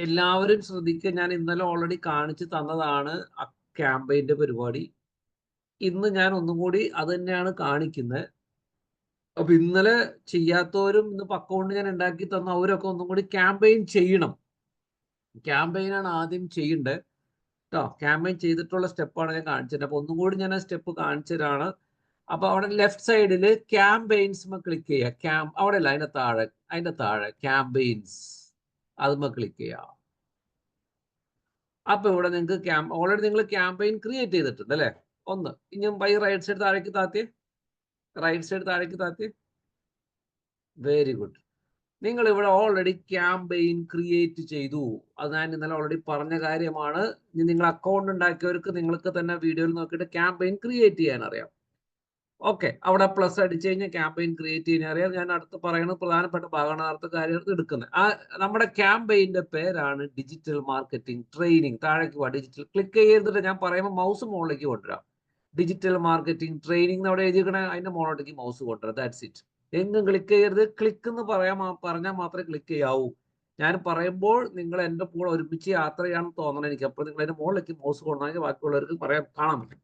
എല്ലാവരും ശ്രദ്ധിക്കുക. ഞാൻ ഇന്നലെ ഓൾറെഡി കാണിച്ചു തന്നതാണ് ആ ക്യാമ്പയിന്റെ പരിപാടി. ഇന്ന് ഞാൻ ഒന്നും കൂടി അത് തന്നെയാണ് കാണിക്കുന്നത്. അപ്പൊ ഇന്നലെ ചെയ്യാത്തവരും ഇന്ന് അക്കൗണ്ട് ഞാൻ ഉണ്ടാക്കി തന്ന അവരൊക്കെ ഒന്നും കൂടി ക്യാമ്പയിൻ ചെയ്യണം. ക്യാമ്പയിനാണ് ആദ്യം ചെയ്യേണ്ടത് കേട്ടോ. ക്യാമ്പയിൻ ചെയ്തിട്ടുള്ള സ്റ്റെപ്പാണ് ഞാൻ കാണിച്ചത്. അപ്പൊ ഒന്നും കൂടി ഞാൻ ആ സ്റ്റെപ്പ് കാണിച്ചതാണ്. അപ്പൊ അവിടെ ലെഫ്റ്റ് സൈഡിൽ ക്യാമ്പയിൻസ് ക്ലിക്ക് ചെയ്യുക. അവിടെ അല്ല, അതിന്റെ താഴെ ക്യാമ്പയിൻസ് അതുമ്മ ക്ലിക്ക് ചെയ്യുക. അപ്പൊ ഇവിടെ നിങ്ങൾക്ക് ഓൾറെഡി നിങ്ങൾ ക്യാമ്പയിൻ ക്രിയേറ്റ് ചെയ്തിട്ടുണ്ട് അല്ലേ? ഒന്ന് ഇനി റൈറ്റ് സൈഡ് താഴേക്ക് താത്തി, റൈറ്റ് സൈഡ് താഴേക്ക് താത്തി. Very good. നിങ്ങൾ ഇവിടെ ഓൾറെഡി ക്യാമ്പയിൻ ക്രിയേറ്റ് ചെയ്തു. അത് ഞാൻ ഇന്നലെ ഓൾറെഡി പറഞ്ഞ കാര്യമാണ്. ഇനി നിങ്ങൾ അക്കൗണ്ട് ഉണ്ടാക്കിയവർക്ക് നിങ്ങൾക്ക് തന്നെ വീഡിയോയിൽ നോക്കിയിട്ട് ക്യാമ്പയിൻ ക്രിയേറ്റ് ചെയ്യാൻ അറിയാം. ഓക്കെ, അവിടെ പ്ലസ് അടിച്ചു കഴിഞ്ഞാൽ ക്യാമ്പയിൻ ക്രിയേറ്റ് ചെയ്യാൻ അറിയാം. ഞാൻ അടുത്ത് പറയുന്നത് പ്രധാനപ്പെട്ട ഭാഗമാണ്, അടുത്ത കാര്യം എടുക്കുന്നത്. നമ്മുടെ ക്യാമ്പയിന്റെ പേരാണ് ഡിജിറ്റൽ മാർക്കറ്റിംഗ് ട്രെയിനിങ്. താഴേക്ക് പോവാ, ഡിജിറ്റൽ ക്ലിക്ക് ചെയ്തിട്ട് ഞാൻ പറയുമ്പോൾ മൗസ് മുകളിലേക്ക് കൊണ്ടുവരാം. ഡിജിറ്റൽ മാർക്കറ്റിംഗ് ട്രെയിനിങ് അവിടെ എഴുതിക്കണേ, അതിന്റെ മുകളിലേക്ക് മൗസ് കൊണ്ടുവരാം. That's it. എങ്ങും ക്ലിക്ക് ചെയ്യരുത്. ക്ലിക്ക് എന്ന് പറഞ്ഞാൽ മാത്രമേ ക്ലിക്ക് ചെയ്യാവൂ. ഞാൻ പറയുമ്പോൾ നിങ്ങൾ എന്റെ കൂടെ ഒരുമിച്ച് യാത്ര ചെയ്യാണെന്ന് തോന്നണം എനിക്ക്. അപ്പോൾ നിങ്ങൾ അതിന്റെ മുകളിലേക്ക് മൗസ് കൊണ്ടുവന്നെങ്കിൽ ബാക്കിയുള്ളവർക്ക് കാണാൻ പറ്റും.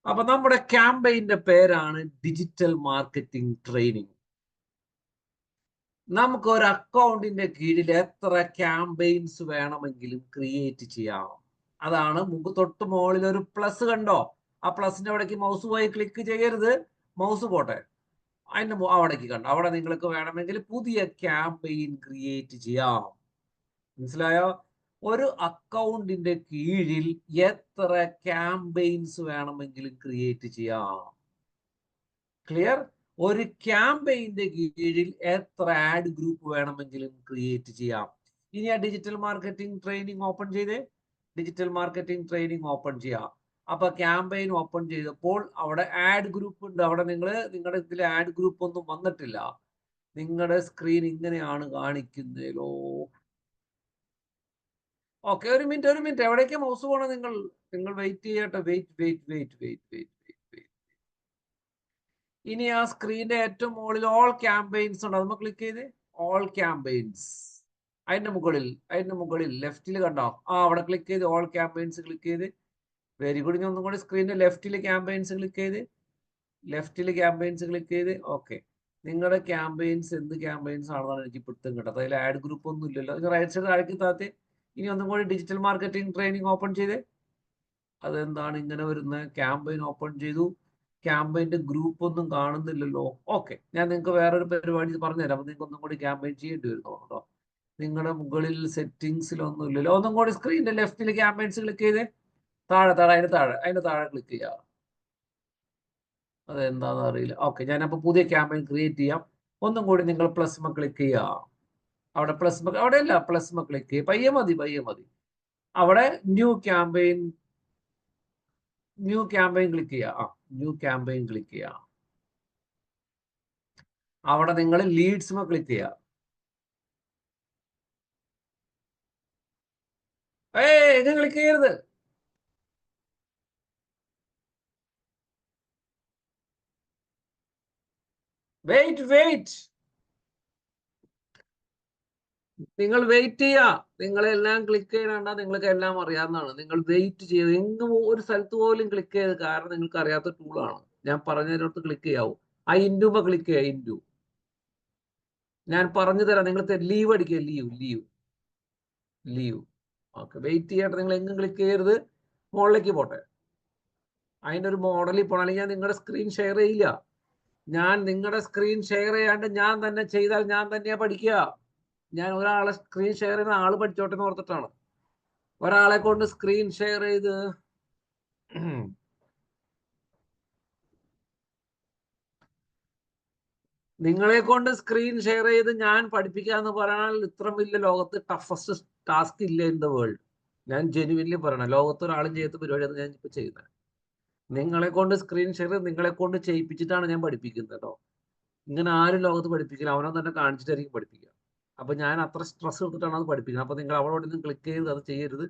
അപ്പൊ നമ്മുടെ ക്യാമ്പയിന്റെ പേരാണ് ഡിജിറ്റൽ മാർക്കറ്റിംഗ് ട്രെയിനിങ്. നമുക്ക് ഒരു അക്കൗണ്ടിന്റെ കീഴിൽ എത്ര ക്യാമ്പയിൻസ് വേണമെങ്കിലും ക്രിയേറ്റ് ചെയ്യാം. അതാണ് തൊട്ട് മുകളിൽ ഒരു പ്ലസ് കണ്ടോ? ആ പ്ലസിന്റെ അവിടേക്ക് മൗസ് പോയി ക്ലിക്ക് ചെയ്യരുത്. മൗസ് പോട്ടെ, അതിന്റെ അവിടേക്ക് കണ്ടോ? അവിടെ നിങ്ങൾക്ക് വേണമെങ്കിൽ പുതിയ ക്യാമ്പയിൻ ക്രിയേറ്റ് ചെയ്യാം. മനസ്സിലായോ? ഒരു അക്കൗണ്ടിന്റെ കീഴിൽ എത്ര ക്യാമ്പയിൻസ് വേണമെങ്കിലും ക്രിയേറ്റ് ചെയ്യാം. ക്ലിയർ? ഒരു ക്യാമ്പയിന്റെ കീഴിൽ എത്ര ആഡ് ഗ്രൂപ്പ് വേണമെങ്കിലും ക്രിയേറ്റ് ചെയ്യാം. ഇനി ആ ഡിജിറ്റൽ മാർക്കറ്റിംഗ് ട്രെയിനിങ് ഓപ്പൺ ചെയ്തേ. ഡിജിറ്റൽ മാർക്കറ്റിംഗ് ട്രെയിനിങ് ഓപ്പൺ ചെയ്യാം. അപ്പൊ ക്യാമ്പയിൻ ഓപ്പൺ ചെയ്തപ്പോൾ അവിടെ ആഡ് ഗ്രൂപ്പ് ഉണ്ട്. അവിടെ നിങ്ങളുടെ ഇതിൽ ആഡ് ഗ്രൂപ്പ് ഒന്നും വന്നിട്ടില്ല. നിങ്ങളുടെ സ്ക്രീൻ ഇങ്ങനെയാണ് കാണിക്കുന്നതോ. ഓക്കെ, ഒരു മിനിറ്റ്. എവിടേക്ക് മൗസ് പോകണം? നിങ്ങൾ വെയിറ്റ് ചെയ്യട്ടെ. വെയിറ്റ്. ഇനി ആ സ്ക്രീനിന്റെ ഏറ്റവും മുകളിൽ ഓൾ ക്യാമ്പയിൻസ് ഉണ്ട്. അതൊന്ന് ക്ലിക്ക് ചെയ്ത് ഓൾ ക്യാമ്പയിൻസ്. അതിന്റെ മുകളിൽ ലെഫ്റ്റിൽ കണ്ടോ? അവിടെ ക്ലിക്ക് ചെയ്ത് ഓൾ ക്യാമ്പയിൻസ് ക്ലിക്ക് ചെയ്ത്. Very good. ഇനി ഒന്നും കൂടി സ്ക്രീനിന്റെ ലെഫ്റ്റിൽ ക്യാമ്പയിൻസ് ക്ലിക്ക് ചെയ്ത്. ഓക്കെ, നിങ്ങളുടെ ക്യാമ്പയിൻസ് എന്ത് ക്യാമ്പയിൻസ് ആണെന്നാണ് എനിക്ക് പിടുത്തം കിട്ടുന്നത്. അതിൽ ആഡ് ഗ്രൂപ്പ് ഒന്നും ഇല്ലല്ലോ. റൈറ്റ് സൈഡ് താഴേക്ക് താത്തി. ഇനി ഒന്നും കൂടി ഡിജിറ്റൽ മാർക്കറ്റിംഗ് ട്രെയിനിങ് ഓപ്പൺ ചെയ്ത്. അതെന്താണ് ഇങ്ങനെ വരുന്നത്? ക്യാമ്പയിൻ ഓപ്പൺ ചെയ്തു, ക്യാമ്പയിന്റെ ഗ്രൂപ്പ് ഒന്നും കാണുന്നില്ലല്ലോ. ഓക്കെ, ഞാൻ നിങ്ങൾക്ക് വേറൊരു പരിപാടി പറഞ്ഞുതരാം. അപ്പൊ നിങ്ങൾക്ക് ഒന്നും കൂടി ക്യാമ്പയിൻ ചെയ്യേണ്ടി വരുന്നു കേട്ടോ. നിങ്ങളുടെ മുകളിൽ സെറ്റിംഗ്സിലൊന്നും ഇല്ലല്ലോ. ഒന്നും കൂടി സ്ക്രീനിന്റെ ലെഫ്റ്റിൽ ക്യാമ്പയിൻസ് ക്ലിക്ക് ചെയ്ത് അതിന്റെ താഴെ ക്ലിക്ക് ചെയ്യുക. അതെന്താണെന്ന് അറിയില്ല. ഓക്കെ, ഞാനപ്പോൾ പുതിയ ക്യാമ്പയിൻ ക്രിയേറ്റ് ചെയ്യാം. ഒന്നും കൂടി നിങ്ങൾ പ്ലസ് ക്ലിക്ക് ചെയ്യുക. അവിടെ അല്ല, പ്ലസ് ക്ലിക്ക് ചെയ്യുക. പയ്യെ മതി. അവിടെ ന്യൂ ക്യാമ്പയിൻ ക്ലിക്ക് ചെയ്യുക. ന്യൂ ക്യാമ്പയിൻ ക്ലിക്ക് ചെയ്യുക. അവിടെ നിങ്ങൾ ലീഡ്സ് ക്ലിക്ക് ചെയ്യുക. ഇത് ക്ലിക്ക് ചെയ്യരുത്. വെയിറ്റ്. നിങ്ങൾ വെയിറ്റ് ചെയ്യുക. നിങ്ങളെല്ലാം ക്ലിക്ക് ചെയ്യണ്ട. നിങ്ങൾക്ക് എല്ലാം അറിയാവുന്നതാണ്. നിങ്ങൾ വെയിറ്റ് ചെയ്ത് എങ്ങും ഒരു സ്ഥലത്ത് പോലും ക്ലിക്ക് ചെയ്ത്, കാരണം നിങ്ങൾക്ക് അറിയാത്ത ടൂളാണ്. ഞാൻ പറഞ്ഞതിനോട്ട് ക്ലിക്ക് ചെയ്യാവൂ. ആ ഇൻഡുമ്പോ ക്ലിക്ക് ചെയ്യുക. ഇൻഡു ഞാൻ പറഞ്ഞു തരാം. നിങ്ങൾ ലീവ് അടിക്കുക. ലീവ്. ഓക്കെ, വെയിറ്റ് ചെയ്യട്ടെ. നിങ്ങൾ എങ്ങും ക്ലിക്ക് ചെയ്യരുത്. മുകളിലേക്ക് പോട്ടെ. അതിൻ്റെ ഒരു മോഡലിൽ പോകണം. അല്ലെങ്കിൽ ഞാൻ നിങ്ങളുടെ സ്ക്രീൻ ഷെയർ ചെയ്യില്ല. ഞാൻ നിങ്ങളുടെ സ്ക്രീൻ ഷെയർ ചെയ്യാണ്ട് ഞാൻ തന്നെ ചെയ്താൽ ഞാൻ തന്നെയാ പഠിക്കുക. ഞാൻ ഒരാളെ സ്ക്രീൻ ഷെയർ ചെയ്യുന്ന ആള് പഠിച്ചോട്ടെ എന്ന് ഓർത്തിട്ടാണ്. ഒരാളെ കൊണ്ട് സ്ക്രീൻ ഷെയർ ചെയ്ത് നിങ്ങളെ കൊണ്ട് സ്ക്രീൻ ഷെയർ ചെയ്ത് ഞാൻ പഠിപ്പിക്കുക എന്ന് പറഞ്ഞാൽ ഇത്ര വലിയ ലോകത്ത് ടഫസ്റ്റ് ടാസ്ക് ഇല്ല ഇൻ ദ വേൾഡ്. ഞാൻ ജെനുവിൻലി പറയണം. ലോകത്ത് ഒരാളും ചെയ്യാത്ത പരിപാടിയാണ് ഞാൻ ഇപ്പൊ ചെയ്യുന്നത്. നിങ്ങളെ കൊണ്ട് സ്ക്രീൻ ഷെയർ നിങ്ങളെ കൊണ്ട് ചെയ്യിപ്പിച്ചിട്ടാണ് ഞാൻ പഠിപ്പിക്കുന്നത് കേട്ടോ. ഇങ്ങനെ ആരും ലോകത്ത് പഠിപ്പിക്കില്ല. അവനോ തന്നെ കാണിച്ചിട്ടായിരിക്കും പഠിപ്പിക്കുക. അപ്പൊ ഞാൻ അത്ര സ്ട്രെസ് എടുത്തിട്ടാണ് അത് പഠിപ്പിക്കുന്നത്. അപ്പൊ നിങ്ങൾ അവിടെ നിന്ന് ക്ലിക്ക് ചെയ്ത് അത് ചെയ്യരുത്.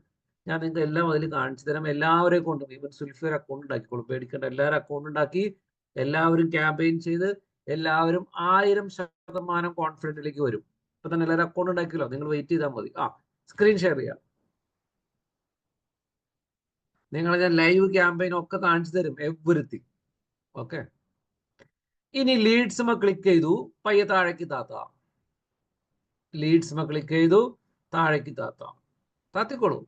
ഞാൻ നിങ്ങൾക്ക് എല്ലാം അതിൽ കാണിച്ചു തരാം. എല്ലാവരെയും കൊണ്ടും ഈവൻ സുൽഫി ഒരു അക്കൗണ്ട് ഉണ്ടാക്കിക്കോളും. പേടിക്കേണ്ട. എല്ലാവരും അക്കൗണ്ട് ഉണ്ടാക്കി എല്ലാവരും ക്യാമ്പയിൻ ചെയ്ത് എല്ലാവരും 1000% കോൺഫിഡൻറ്റിലേക്ക് വരും. ഇപ്പൊ തന്നെ എല്ലാവരും അക്കൗണ്ട് ഉണ്ടാക്കിയല്ലോ, നിങ്ങൾ വെയിറ്റ് ചെയ്താൽ മതി. സ്ക്രീൻ ഷെയർ ചെയ്യാം. നിങ്ങളെ ഞാൻ ലൈവ് ക്യാമ്പയിൻ ഒക്കെ കാണിച്ചു തരും, എവരിത്തിങ്. ഓക്കെ, ഇനി ലീഡ്സ് ക്ലിക്ക് ചെയ്തു, പയ്യെ താഴേക്ക് താത്താം. ലീഡ്സ് ക്ലിക്ക് ചെയ്തു, താഴേക്ക് താത്താം. താത്തിക്കോളൂ,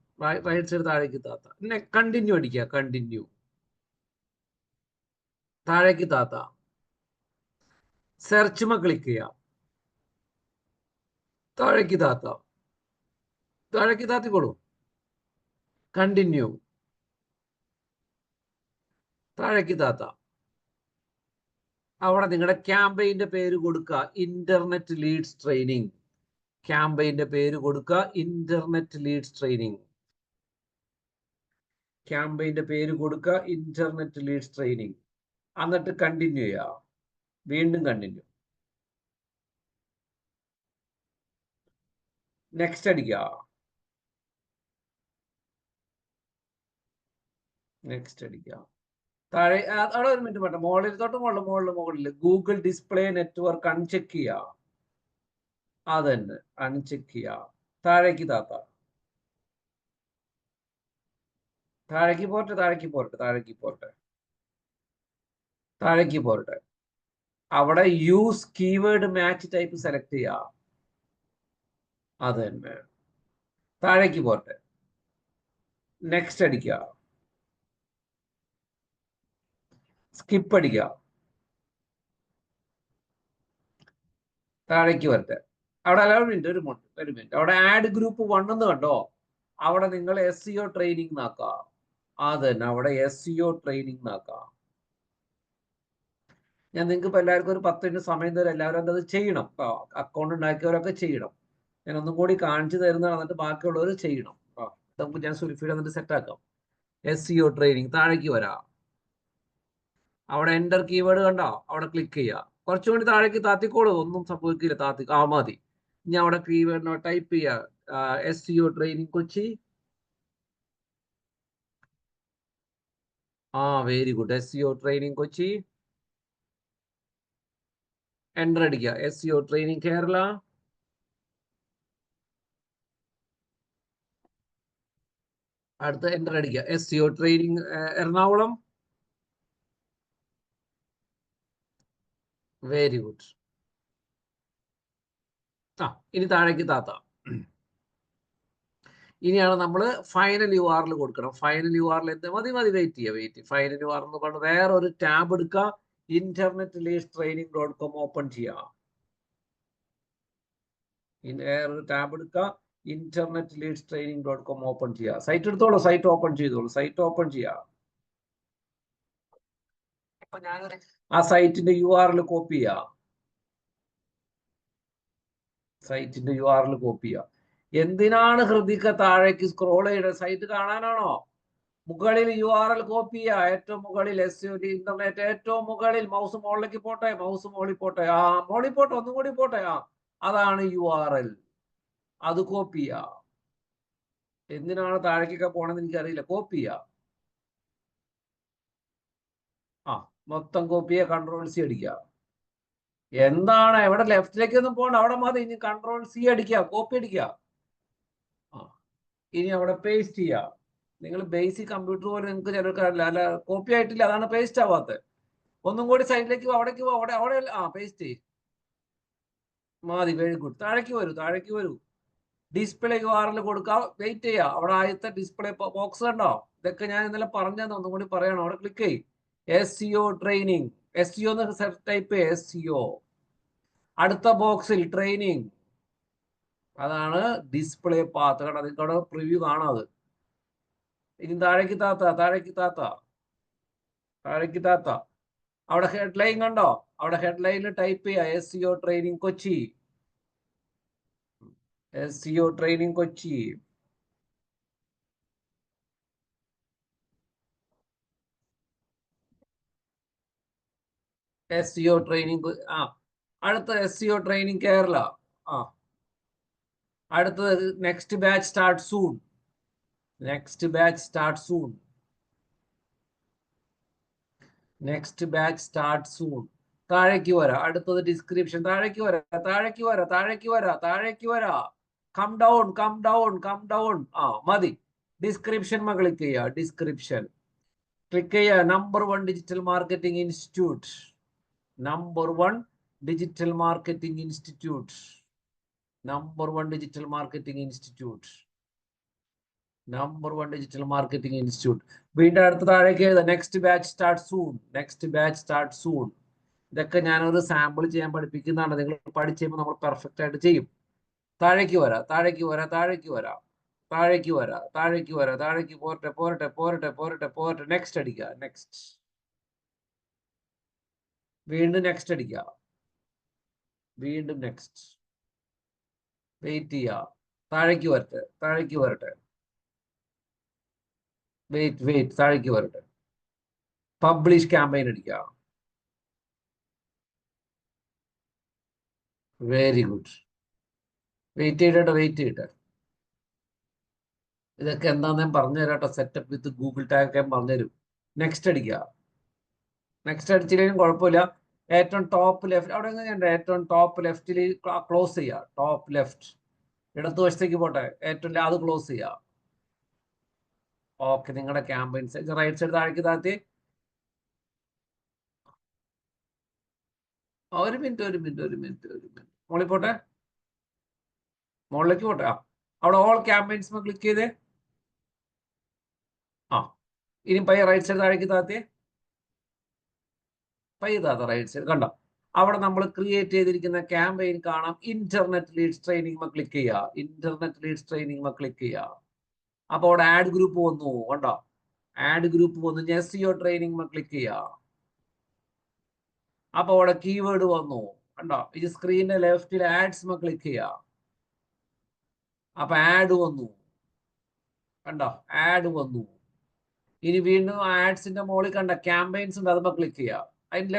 റൈറ്റ് സൈഡ് താഴേക്ക് താത്താം. പിന്നെ കണ്ടിന്യൂ അടിക്കുക, കണ്ടിന്യൂ, താഴേക്ക് താത്താം. സെർച്ച് ക്ലിക്ക് ചെയ്യാം, താഴേക്ക് താത്താം. താഴേക്ക് താത്തിക്കോളൂ, കണ്ടിന്യൂ, താഴേക്ക് താത്താം. അവിടെ നിങ്ങളുടെ ക്യാമ്പയിന്റെ പേര് കൊടുക്കുക, ഇന്റർനെറ്റ് ലീഡ്സ് ട്രെയിനിങ്. ക്യാമ്പയിന്റെ പേര് കൊടുക്കുക, ഇന്റർനെറ്റ് ലീഡ്സ് ട്രെയിനിങ്. ക്യാമ്പയിന്റെ പേര് കൊടുക്കുക, ഇന്റർനെറ്റ് ലീഡ്സ് ട്രെയിനിങ്. എന്നിട്ട് കണ്ടിന്യൂ ചെയ്യുക, വീണ്ടും കണ്ടിന്യൂ. നെക്സ്റ്റ് അടിക്കുക, നെക്സ്റ്റ് അടിക്കുക. താഴെ അവിടെ ഒരു മിനിറ്റ് വേണ്ട, മുകളിൽ തൊട്ട് മുകളിൽ ഗൂഗിൾ ഡിസ്പ്ലേ നെറ്റ്വർക്ക് അൺചെക്ക് ചെയ്യുക. അതന്നെ, അൺചെക്ക് ചെയ്യുക. താഴേക്ക് താത്ത, താഴേക്ക് പോരട്ടെ, താഴേക്ക് പോരട്ടെ, താഴേക്ക് പോരട്ടെ, താഴേക്ക് പോരട്ടെ. അവിടെ use keyword match type select ചെയ്യുക. അത് തന്നെ, താഴേക്ക് പോരട്ടെ. നെക്സ്റ്റ് അടിക്കുക, സ്കിപ്പ് അടിക്കുക, താഴേക്ക് വരട്ടെ. അവിടെ ഒരു മിനിറ്റ്, അവിടെ ആഡ് ഗ്രൂപ്പ് 1 എന്ന് കണ്ടോ? അവിടെ നിങ്ങൾ SEO ട്രെയിനിങ് നാക്കാം. അത് തന്നെ, അവിടെ SEO ട്രെയിനിങ് നാക്കാം. ഞാൻ നിങ്ങൾക്ക് ഇപ്പൊ എല്ലാവർക്കും ഒരു 10 മിനിറ്റ് സമയം തരാം, എല്ലാവരും അത് ചെയ്യണം. അക്കൗണ്ട് ഉണ്ടാക്കിയവരൊക്കെ ചെയ്യണം. ഞാൻ ഒന്നും കൂടി കാണിച്ചു തരുന്നതാണ്, എന്നിട്ട് ബാക്കിയുള്ളവർ ചെയ്യണം. നമുക്ക് ഞാൻ സുൽഫീഡ് എന്നിട്ട് സെറ്റ് ആക്കാം. SEO ട്രെയിനിങ്, താഴേക്ക് വരാം. അവിടെ എൻ്റർ കീവേഡ് കണ്ടോ? അവിടെ ക്ലിക്ക് ചെയ്യുക. കുറച്ചും കൂടി താഴേക്ക് താത്തിക്കോളൂ, ഒന്നും സംഭവിക്കില്ല. മതി. ഇനി അവിടെ കീവേഡിനോ ടൈപ്പ് ചെയ്യുക, SEO training Kochi. Very good, SEO training Kochi. Enter അടിക്കുക, SEO ട്രെയിനിങ് കേരള. അടുത്ത എൻ്റർ അടിക്കുക, SEO training Ernakulam. Very good. ഇനി താഴേക്ക് താത്താം. ഇനിയാണ് നമ്മൾ ഫൈനൽ URL കൊടുക്കണം. ഫൈനൽ URL എന്ത്? മതി വെയിറ്റ് ചെയ്യുക. ഫൈനൽ URL എന്ന് പറഞ്ഞാൽ വേറെ ഒരു ടാബ് എടുക്കുക, internet leads training .com open ചെയ്യുക. വേറൊരു ടാബ് എടുക്കുക, internet leads training .com open ചെയ്യുക. സൈറ്റ് എടുത്തോളൂ, സൈറ്റ് ഓപ്പൺ ചെയ്തോളൂ, സൈറ്റ് ഓപ്പൺ ചെയ്യുക. ആ സൈറ്റിന്റെ URL കോപ്പി ചെയ്യുക. സൈറ്റിന്റെ URL കോപ്പി ചെയ്യുക. എന്തിനാണ് ഹൃദിക്ക താഴേക്ക് സ്ക്രോൾ ചെയ്യുന്നത്? സൈറ്റ് കാണാനാണോ? മുകളിൽ URL കോപ്പി ചെയ്യുക. ഏറ്റവും മുകളിൽ SEO ഇന്റർനെറ്റ്, ഏറ്റവും മുകളിൽ മൗസ് മുകളിലേക്ക് പോട്ടെ, മൗസ് മുകളിൽ പോട്ടെ, മുകളിൽ പോട്ടെ, ഒന്നും കൂടി പോട്ടെ. അതാണ് URL, അത് കോപ്പി ചെയ്യുക. എന്തിനാണ് താഴേക്കൊക്കെ പോണെന്ന് എനിക്കറിയില്ല. കോപ്പി ചെയ്യുക. മൊത്തം കോപ്പി ചെയ്യുക, Ctrl+C അടിക്കുക. എന്താണ് എവിടെ ലെഫ്റ്റിലേക്കൊന്നും പോകണ്ട, അവിടെ മതി. ഇനി Ctrl+C അടിക്കുക, കോപ്പി അടിക്കുക. ഇനി അവിടെ പേസ്റ്റ് ചെയ്യുക. നിങ്ങൾ ബേസിക് കമ്പ്യൂട്ടർ പോലെ നിങ്ങൾക്ക് ചിലർക്ക് അല്ല കോപ്പി ആയിട്ടില്ല, അതാണ് പേസ്റ്റ് ആവാത്തത്. ഒന്നും കൂടി സൈഡിലേക്ക് അവിടേക്ക് അവിടെ പേസ്റ്റ് ചെയ്യും. മതി, വെരി ഗുഡ്. താഴേക്ക് വരൂ. ഡിസ്പ്ലേ URL കൊടുക്കുക, വെയിറ്റ് ചെയ്യുക. അവിടെ ആദ്യത്തെ ഡിസ്പ്ലേ ബോക്സ് കണ്ടോ? ഇതൊക്കെ ഞാൻ ഇന്നലെ പറഞ്ഞത്, ഒന്നും കൂടി പറയണം. അവിടെ ക്ലിക്ക് ചെയ്യും, SEO ട്രെയിനിങ്. SEO എന്ന് ടൈപ്പ് ചെയ്യുക, SEO. അടുത്ത ബോക്സിൽ ട്രെയിനിങ്, അതാണ് ഡിസ്പ്ലേ പാത്ത്. കണ്ടോ? നിങ്ങൾക്ക് അവിടെ പ്രിവ്യൂ കാണാതെ. ഇനി താഴേക്ക് താത്ത. അവിടെ ഹെഡ്ലൈൻ കണ്ടോ? അവിടെ ഹെഡ്ലൈനിൽ ടൈപ്പ് ചെയ്യുക, SEO training Kochi. SEO training Kochi. SEO training. അടുത്ത SEO ട്രെയിനിങ് കേരള. അടുത്തത് next batch start soon. Next batch start soon. താഴേക്ക് വരാം. അടുത്തത് ഡിസ്ക്രിപ്ഷൻ. താഴേക്ക് വരാം, താഴേക്ക് വരാം, താഴേക്ക് വരാം, താഴേക്ക് വരാം. Come down, come down, come down. മതി. ഡിസ്ക്രിപ്ഷൻ ക്ലിക്ക് ചെയ്യുക. ഡിസ്ക്രിപ്ഷൻ ക്ലിക്ക് ചെയ്യുക. Number 1 digital marketing institute. Number 1 digital marketing institute. Number 1 digital marketing institute. Number 1 digital marketing institute. വീണ്ടും അടുത്ത താഴേക്ക് എഴുതാം. Next batch start soon. Next batch start soon. ഇതൊക്കെ ഞാനൊരു sample ചെയ്യാൻ പഠിപ്പിക്കുന്നതാണ്. നിങ്ങൾ പഠിച്ചു കഴിയുമ്പോൾ നമ്മൾ പെർഫെക്റ്റ് ആയിട്ട് ചെയ്യും. താഴേക്ക് വരാം, താഴേക്ക് വരാം, താഴേക്ക് വരാം, താഴേക്ക് വരാം, താഴേക്ക് വരാം, താഴേക്ക് പോരട്ടെ, പോരട്ടെ, പോരട്ടെ, പോരട്ടെ, പോരട്ടെ. നെക്സ്റ്റ് അടിക്കുക. നെക്സ്റ്റ്. വീണ്ടും നെക്സ്റ്റ് അടിക്കുക. വീണ്ടും നെക്സ്റ്റ്. വെയിറ്റ് ചെയ്യുക. താഴേക്ക് വരട്ടെ, താഴേക്ക് വരട്ടെ. വെയിറ്റ്, വെയിറ്റ്, താഴേക്ക് വരട്ടെ. പബ്ലിഷ് ക്യാമ്പയിൻ അടിക്കുക. Very good. വെയിറ്റ് ചെയ്തിട്ട്, വെയിറ്റ് ചെയ്തിട്ട്. ഇതൊക്കെ എന്താന്ന് ഞാൻ പറഞ്ഞു തരാട്ടോ. സെറ്റപ്പ് വിത്ത് ഗൂഗിൾ ടാഗ് ഞാൻ പറഞ്ഞുതരും. നെക്സ്റ്റ് അടിക്കുക. നെക്സ്റ്റ് അടിച്ചില്ലെങ്കിലും കുഴപ്പമില്ല. ഏറ്റവും ടോപ്പ് ലെഫ്റ്റ് അവിടെ എങ്ങനെയുണ്ട്? ഏറ്റവും ടോപ്പ് ലെഫ്റ്റിൽ ക്ലോസ് ചെയ്യുക. ടോപ്പ് ലെഫ്റ്റ് ഇടതുവശത്തേക്ക് പോട്ടെ. ഏറ്റവും അത് ക്ലോസ് ചെയ്യുക. ഓക്കെ. നിങ്ങളുടെ ക്യാമ്പയിൻസ് റൈറ്റ് സൈഡ് താഴേക്ക് താഴ്ത്തി. ഒരു മിനിറ്റ്, ഒരു മിനിറ്റ്, ഒരു മിനിറ്റ്, ഒരു മിനിറ്റ്. മുകളിൽ പോട്ടെ, മുകളിലേക്ക് പോട്ടെ. അവിടെ ഓൾ ക്യാമ്പയിൻസ് ക്ലിക്ക് ചെയ്തേ. ഇനി പയ്യെ റൈറ്റ് സൈഡ് താഴേക്ക് താഴ്ത്തി. പയ്യെ താത്ത റൈറ്റ് സൈഡ് കണ്ടോ? അവിടെ നമ്മൾ ക്രിയേറ്റ് ചെയ്തിരിക്കുന്ന ക്യാമ്പയിൻ കാണാം. ഇന്റർനെറ്റ് ലീഡ്സ് ട്രെയിനിങ് ക്ലിക്ക് ചെയ്യുക. ഇന്റർനെറ്റ് ലീഡ്സ് ട്രെയിനിങ് ക്ലിക്ക് ചെയ്യുക. അപ്പോൾ അവിടെ ആഡ് ഗ്രൂപ്പ് വന്നു. കണ്ടോ? ആഡ് ഗ്രൂപ്പ് വന്നു. SEO ട്രെയിനിങ് ക്ലിക്ക് ചെയ്യുക. അപ്പൊ അവിടെ കീവേഡ് വന്നു. കണ്ടോ? ഈ സ്ക്രീനിന്റെ ലെഫ്റ്റിൽ ആഡ്സ് ക്ലിക്ക് ചെയ്യുക. അപ്പൊ ആഡ് വന്നു. കണ്ടോ? ആഡ് വന്നു. ഇനി വീണ്ടും ആഡ്സിന്റെ മുകളിൽ കണ്ട ക്യാമ്പയിൻസ് ഉണ്ട്. അതുമ്പോൾ ക്ലിക്ക് ചെയ്യുക. അതിന്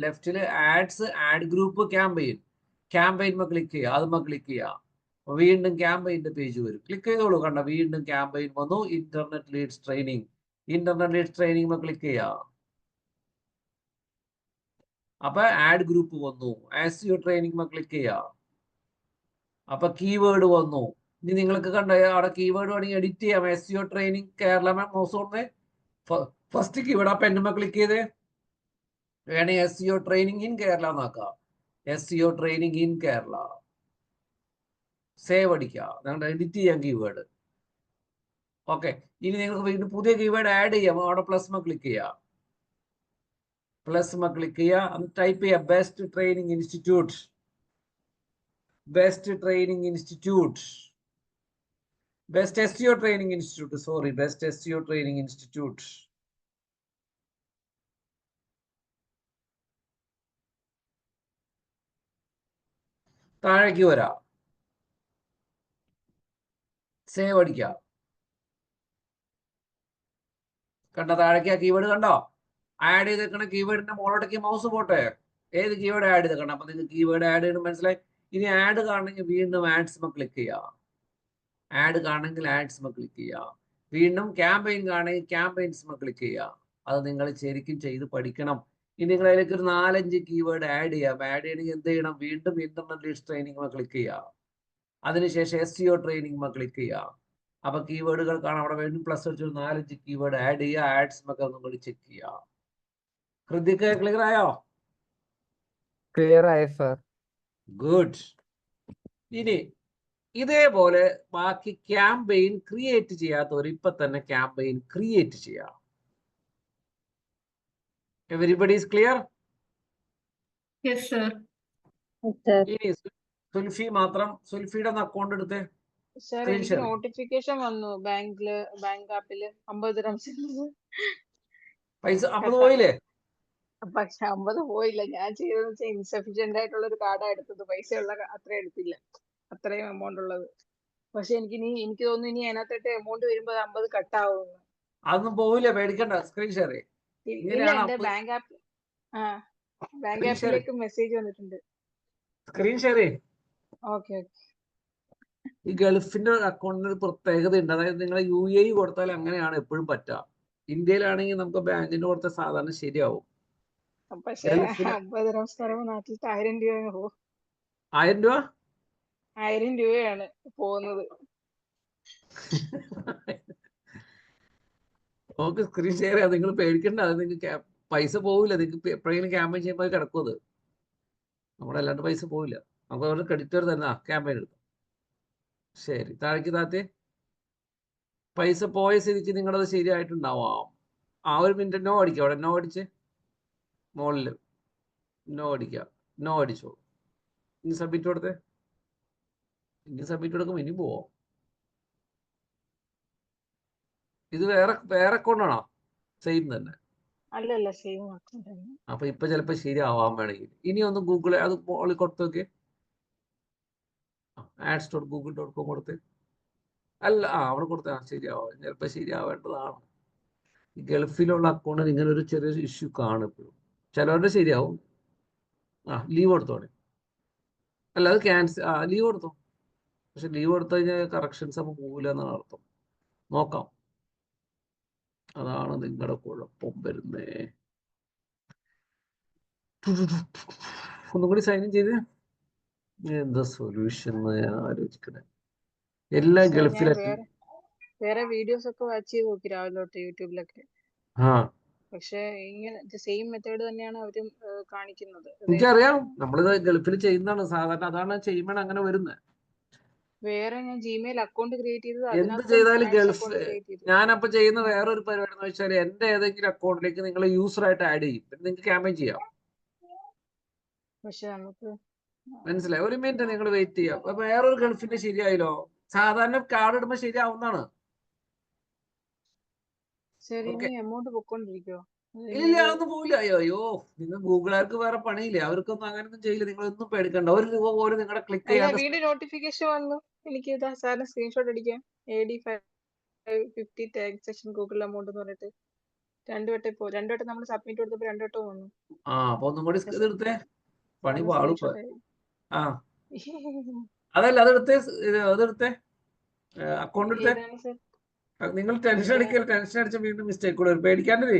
ലെഫ്റ്റിൽ ads, ad group, campaign. Campaign click ചെയ്യുക. അതുമ്പോൾ ക്ലിക്ക് ചെയ്യുക. വീണ്ടും ക്യാമ്പയിന്റെ പേജ് വരും. ക്ലിക്ക് ചെയ്തോളൂ. കണ്ട? വീണ്ടും ക്യാമ്പയിൻ വന്നു. Internet leads training. Internet leads training click ചെയ്യുക. അപ്പൊ ആഡ് ഗ്രൂപ്പ് വന്നു. SEO ട്രെയിനിങ് ക്ലിക്ക് ചെയ്യുക. അപ്പൊ കീവേഡ് വന്നു. ഇനി നിങ്ങൾക്ക് കണ്ട അവിടെ കീവേഡ് വേണമെങ്കിൽ എഡിറ്റ് ചെയ്യാം. SEO ട്രെയിനിങ് കേരള മൗസ് കൊണ്ട് ഫസ്റ്റ് കീവേഡ് ആ പെണ്ണുമ്പോ ക്ലിക്ക് ചെയ്തേ. വേണേ SEO ട്രെയിനിങ് ഇൻ കേരള എന്നാക്കാം. SEO training in Kerala. Save അടിക്കുക. നിങ്ങളുടെ എഡിറ്റ് ചെയ്യാം കീവേഡ്. ഓക്കെ. ഇനി നിങ്ങൾക്ക് വീണ്ടും പുതിയ കീവേഡ് ആഡ് ചെയ്യാം. അവിടെ പ്ലസ് ക്ലിക്ക് ചെയ്യുക. പ്ലസ് ക്ലിക്ക് ചെയ്യുക. അത് ടൈപ്പ് ചെയ്യുക. Best training institute. Best training institute. Best SEO training institute. Sorry, best SEO training institute. താഴേക്ക് വരാം. സേവ് അടിക്കുക. കണ്ടോ? താഴേക്ക് ആ കീവേഡ് കണ്ടോ? ആഡ് ചെയ്തേക്കണ കീവേഡിന്റെ മുകളിലേക്ക് മൗസ് പോട്ടെ. ഏത് കീവേഡ് ആഡ് ചെയ്തേക്കണം? അപ്പൊ നിങ്ങൾക്ക് കീവേഡ് ആഡ് ചെയ്യണം മനസ്സിലായി. ഇനി ആഡ് കാണണമെങ്കിൽ വീണ്ടും ആഡ്സ് ക്ലിക്ക് ചെയ്യുക. ആഡ് കാണണമെങ്കിൽ ആഡ്സ് ക്ലിക്ക് ചെയ്യുക. വീണ്ടും ക്യാമ്പയിൻ കാണണമെങ്കിൽ ക്യാമ്പയിൻസ് ക്ലിക്ക് ചെയ്യുക. അത് നിങ്ങൾ ശരിക്കും ചെയ്ത് പഠിക്കണം. ഇനി നിങ്ങൾ അതിലേക്ക് ഒരു 4-5 കീവേഡ് ആഡ് ചെയ്യാം. ആഡ് ചെയ്യണമെങ്കിൽ എന്ത് ചെയ്യണം? വീണ്ടും ഇന്റർനെറ്റ് ലീഡ്സ് ട്രെയിനിങ് ക്ലിക്ക് ചെയ്യുക. അതിനുശേഷം SEO ട്രെയിനിങ് ക്ലിക്ക് ചെയ്യുക. അപ്പൊ കീവേഡുകൾ കാണാം. അവിടെ വീണ്ടും പ്ലസ് അടിച്ച് 4-5 കീവേഡ് ആഡ് ചെയ്യുക. ആഡ്സ് ഒന്നും കൂടി ചെക്ക് ചെയ്യുക. ഹൃദിക്ക് ക്ലിയർ ആയോ? ക്ലിയർ ആയി സർ. ഗുഡ്. ഇനി ഇതേപോലെ ബാക്കി ക്യാമ്പയിൻ ക്രിയേറ്റ് ചെയ്യാത്തവർ ഇപ്പൊ തന്നെ ക്യാമ്പയിൻ ക്രിയേറ്റ് ചെയ്യാം. Everybody is clear? Yes sir. ഇനി സുൽഫി മാത്രം. സുൽഫിയുടെ അക്കൗണ്ട് എടുത്ത് സർ എനിക്ക് നോട്ടിഫിക്കേഷൻ വന്നു ബാങ്ക് ആപ്പില് 50 dirhams പൈസ 50 പോയില്ലേ? പക്ഷെ 50 പോയില്ല. ഞാൻ ചെയ്തതെന്ന് വെച്ചാൽ ഇൻസഫിഷ്യന്റ് ആയിട്ടുള്ള ഒരു കാർഡാണ് എടുത്തത്. പൈസ ഉള്ള അത്രയും എടുത്തില്ല. അത്രയും എമൗണ്ട് ഉള്ളത്. പക്ഷെ എനിക്ക് തോന്നുന്നു ഇനി അതിനകത്തോട്ട് എമൗണ്ട് വരുമ്പോ 50 കട്ടാവും. അതൊന്നും പോവില്ല, പേടിക്കണ്ട. സ്ക്രീൻ ഷെയർ ഇല്ല, എന്റെ ബാങ്ക് ആപ്പിലേക്ക് മെസ്സേജ് വന്നിട്ടുണ്ട്. Screen share. ഓക്കെ. ഈ ഗൾഫിന്റെ അക്കൗണ്ടിന് ഒരു പ്രത്യേകത ഉണ്ട്. അതായത് നിങ്ങൾ UAE കൊടുത്താൽ അങ്ങനെയാണ് എപ്പോഴും പറ്റുക. ഇന്ത്യയിലാണെങ്കിൽ നമുക്ക് ബാങ്കിന്റെ കൊടുത്ത സാധാരണ ശരിയാവും. പക്ഷെ ഗൾഫിൽ 50 റംസ് പറയുമ്പോൾ നാട്ടിലത്തെ 1000 രൂപ പോകും. 1000 രൂപ 1000 രൂപയാണ് പോകുന്നത്. നമുക്ക് സ്ക്രീൻ ഷെയർ ചെയ്യാം. നിങ്ങൾ പേടിക്കണ്ട, അത് നിങ്ങൾക്ക് പൈസ പോവില്ല. നിങ്ങൾക്ക് എപ്പോഴെങ്കിലും ക്യാമ്പയിൻ ചെയ്യുമ്പോൾ കിടക്കും. അത് നമ്മുടെ അല്ലാണ്ട് പൈസ പോവില്ല. നമുക്ക് അവരുടെ ക്രെഡിറ്റർ തന്നെ ക്യാമ്പയിൻ എടുത്തു. ശരി, താഴേക്ക് താത്തേ. പൈസ പോയ സ്ഥിതിക്ക് നിങ്ങളത് ശരിയായിട്ടുണ്ടാവാം. ഒരു മിനിറ്റ് നോ അടിക്കുക. അവിടെ നോ അടിച്ച് മുകളിൽ നോ അടിക്കുക. നോ അടിച്ചോ. ഇനി സബ്മിറ്റ് കൊടുത്തേ. ഇനി സബ്മിറ്റ് കൊടുക്കുമ്പോൾ ഇനി പോവോ. ഇത് വേറെ അക്കൗണ്ടാണോ? സെയിം തന്നെ. അല്ലല്ല, സെയിം അക്കൗണ്ട് തന്നെ. അപ്പൊ ഇപ്പൊ ചിലപ്പോ ശരിയാവാൻ വേണമെങ്കിൽ ഇനി ഒന്ന് ഗൂഗിൾ അത് മുകളിൽ കൊടുത്തു നോക്കിയേ. ads.google.com കൊടുത്ത്. അല്ല, അവിടെ കൊടുത്ത ശരിയാവാം. ചിലപ്പോൾ ശരിയാവേണ്ടതാണ്. ഈ ഗൾഫിലുള്ള അക്കൗണ്ടിൽ ഇങ്ങനെ ഒരു ചെറിയൊരു ഇഷ്യൂ കാണും എപ്പോഴും. ചിലവരുടെ ശരിയാവും. ലീവ് കൊടുത്തോടെ. അല്ല, അത് ക്യാൻസൽ. ലീവ് കൊടുത്തോ. പക്ഷെ ലീവ് കൊടുത്തു കഴിഞ്ഞാൽ കറക്ഷൻസ് അപ്പോൾ പോകില്ല എന്നാണ് അർത്ഥം. നോക്കാം. അതാണ് നിങ്ങളുടെ കുഴപ്പം വരുന്നേ. ഒന്നും കൂടി സൈൻ ഇൻ ചെയ്ത് എന്താ സൊല്യൂഷൻ ഞാൻ ആലോചിക്കണേ. എല്ലാം പക്ഷെ ഞാൻ ഗൾഫിലെത്തി. വേറെ വീഡിയോസ് ഒക്കെ വാച്ച് ചെയ്ത് നോക്കി രാവിലെ തൊട്ട് യൂട്യൂബിലൊക്കെ. ആ പക്ഷെ ഇങ്ങനെ സെയിം മെത്തേഡ് തന്നെയാണ് അവരും കാണിക്കുന്നത്. എനിക്കറിയാം, നമ്മളിത് ഗൾഫിൽ ചെയ്യുന്നതാണ് സാധാരണ. അതാണ് ചെയ്യുമ്പോൾ അങ്ങനെ വരുന്നത്. വേറെ ഞാൻ ജിമെയിൽ അക്കൗണ്ട് ക്രിയേറ്റ് ചെയ്തത് എന്ത് അതിനകത്തും ചെയ്താലും ആഡ്സ് ഗൾഫ്. അക്കൗണ്ട് ക്രിയേറ്റ് ചെയ്തു. ഞാനപ്പോ ചെയ്യുന്ന വേറൊരു പരിപാടി എന്ന് വെച്ചാൽ എന്റെ ഏതെങ്കിലും അക്കൗണ്ടിലേക്ക് നിങ്ങൾ യൂസറായിട്ട് ആഡ് ചെയ്യും. പിന്നെ നിങ്ങൾക്ക് ക്യാമ്പയിൻ ചെയ്യാം. പക്ഷെ നമുക്ക് മനസ്സിലായി? ഒരു മിനിറ്റ് നിങ്ങൾ വെയിറ്റ് ചെയ്യാം. അപ്പൊ വേറൊരു ഗൾഫിന്റെ ശരിയായല്ലോ. സാധാരണ കാർഡ് ഇടുമ്പോൾ ശരിയാവുന്നതാണ്. ശരി, ഓക്കെ. ഇനി എമൗണ്ട് പൊക്കോണ്ടിരിക്കോ? ഇല്ല, അതൊന്നും പോവില്ല. അയ്യോ, നിങ്ങൾ ഗൂഗിളുകാർക്ക് വേറെ പണിയില്ലേ? അവർക്കൊന്നും അങ്ങനെയൊന്നും ചെയ്യില്ല. നിങ്ങളൊന്നും പേടിക്കണ്ട. 1 രൂപ പോലും നിങ്ങളുടെ ക്ലിക്ക് അല്ല, ചെയ്യാത്ത. വീഡിയോ നോട്ടിഫിക്കേഷൻ വന്നു. എനിക്ക് ഇതാ സാറിന് സ്ക്രീൻഷോട്ട് അടിക്കാം. AD550 ടാക്സേഷൻ ഗൂഗിൾ എമൗണ്ട് എന്ന് പറഞ്ഞിട്ട് 2 വട്ടം നമ്മൾ സബ്മിറ്റ് കൊടുത്തപ്പോൾ 2 വട്ടം വന്നു. അപ്പൊ ഒന്നും കൂടി ഇത് എടുത്തേ. പണി പാളും. സ്ക്രീൻഷോട്ട് ആ അതല്ല, അതെടുത്തേ. അക്കൗണ്ട് എടുത്തേ. ഏതാണ് സർ? നിങ്ങൾ ടെൻഷൻ അടിക്കരുത്. ടെൻഷൻ അടിച്ച വീണ്ടും മിസ്റ്റേക്ക് കൂടെ വരും. പേടിക്കാണ്ടേ.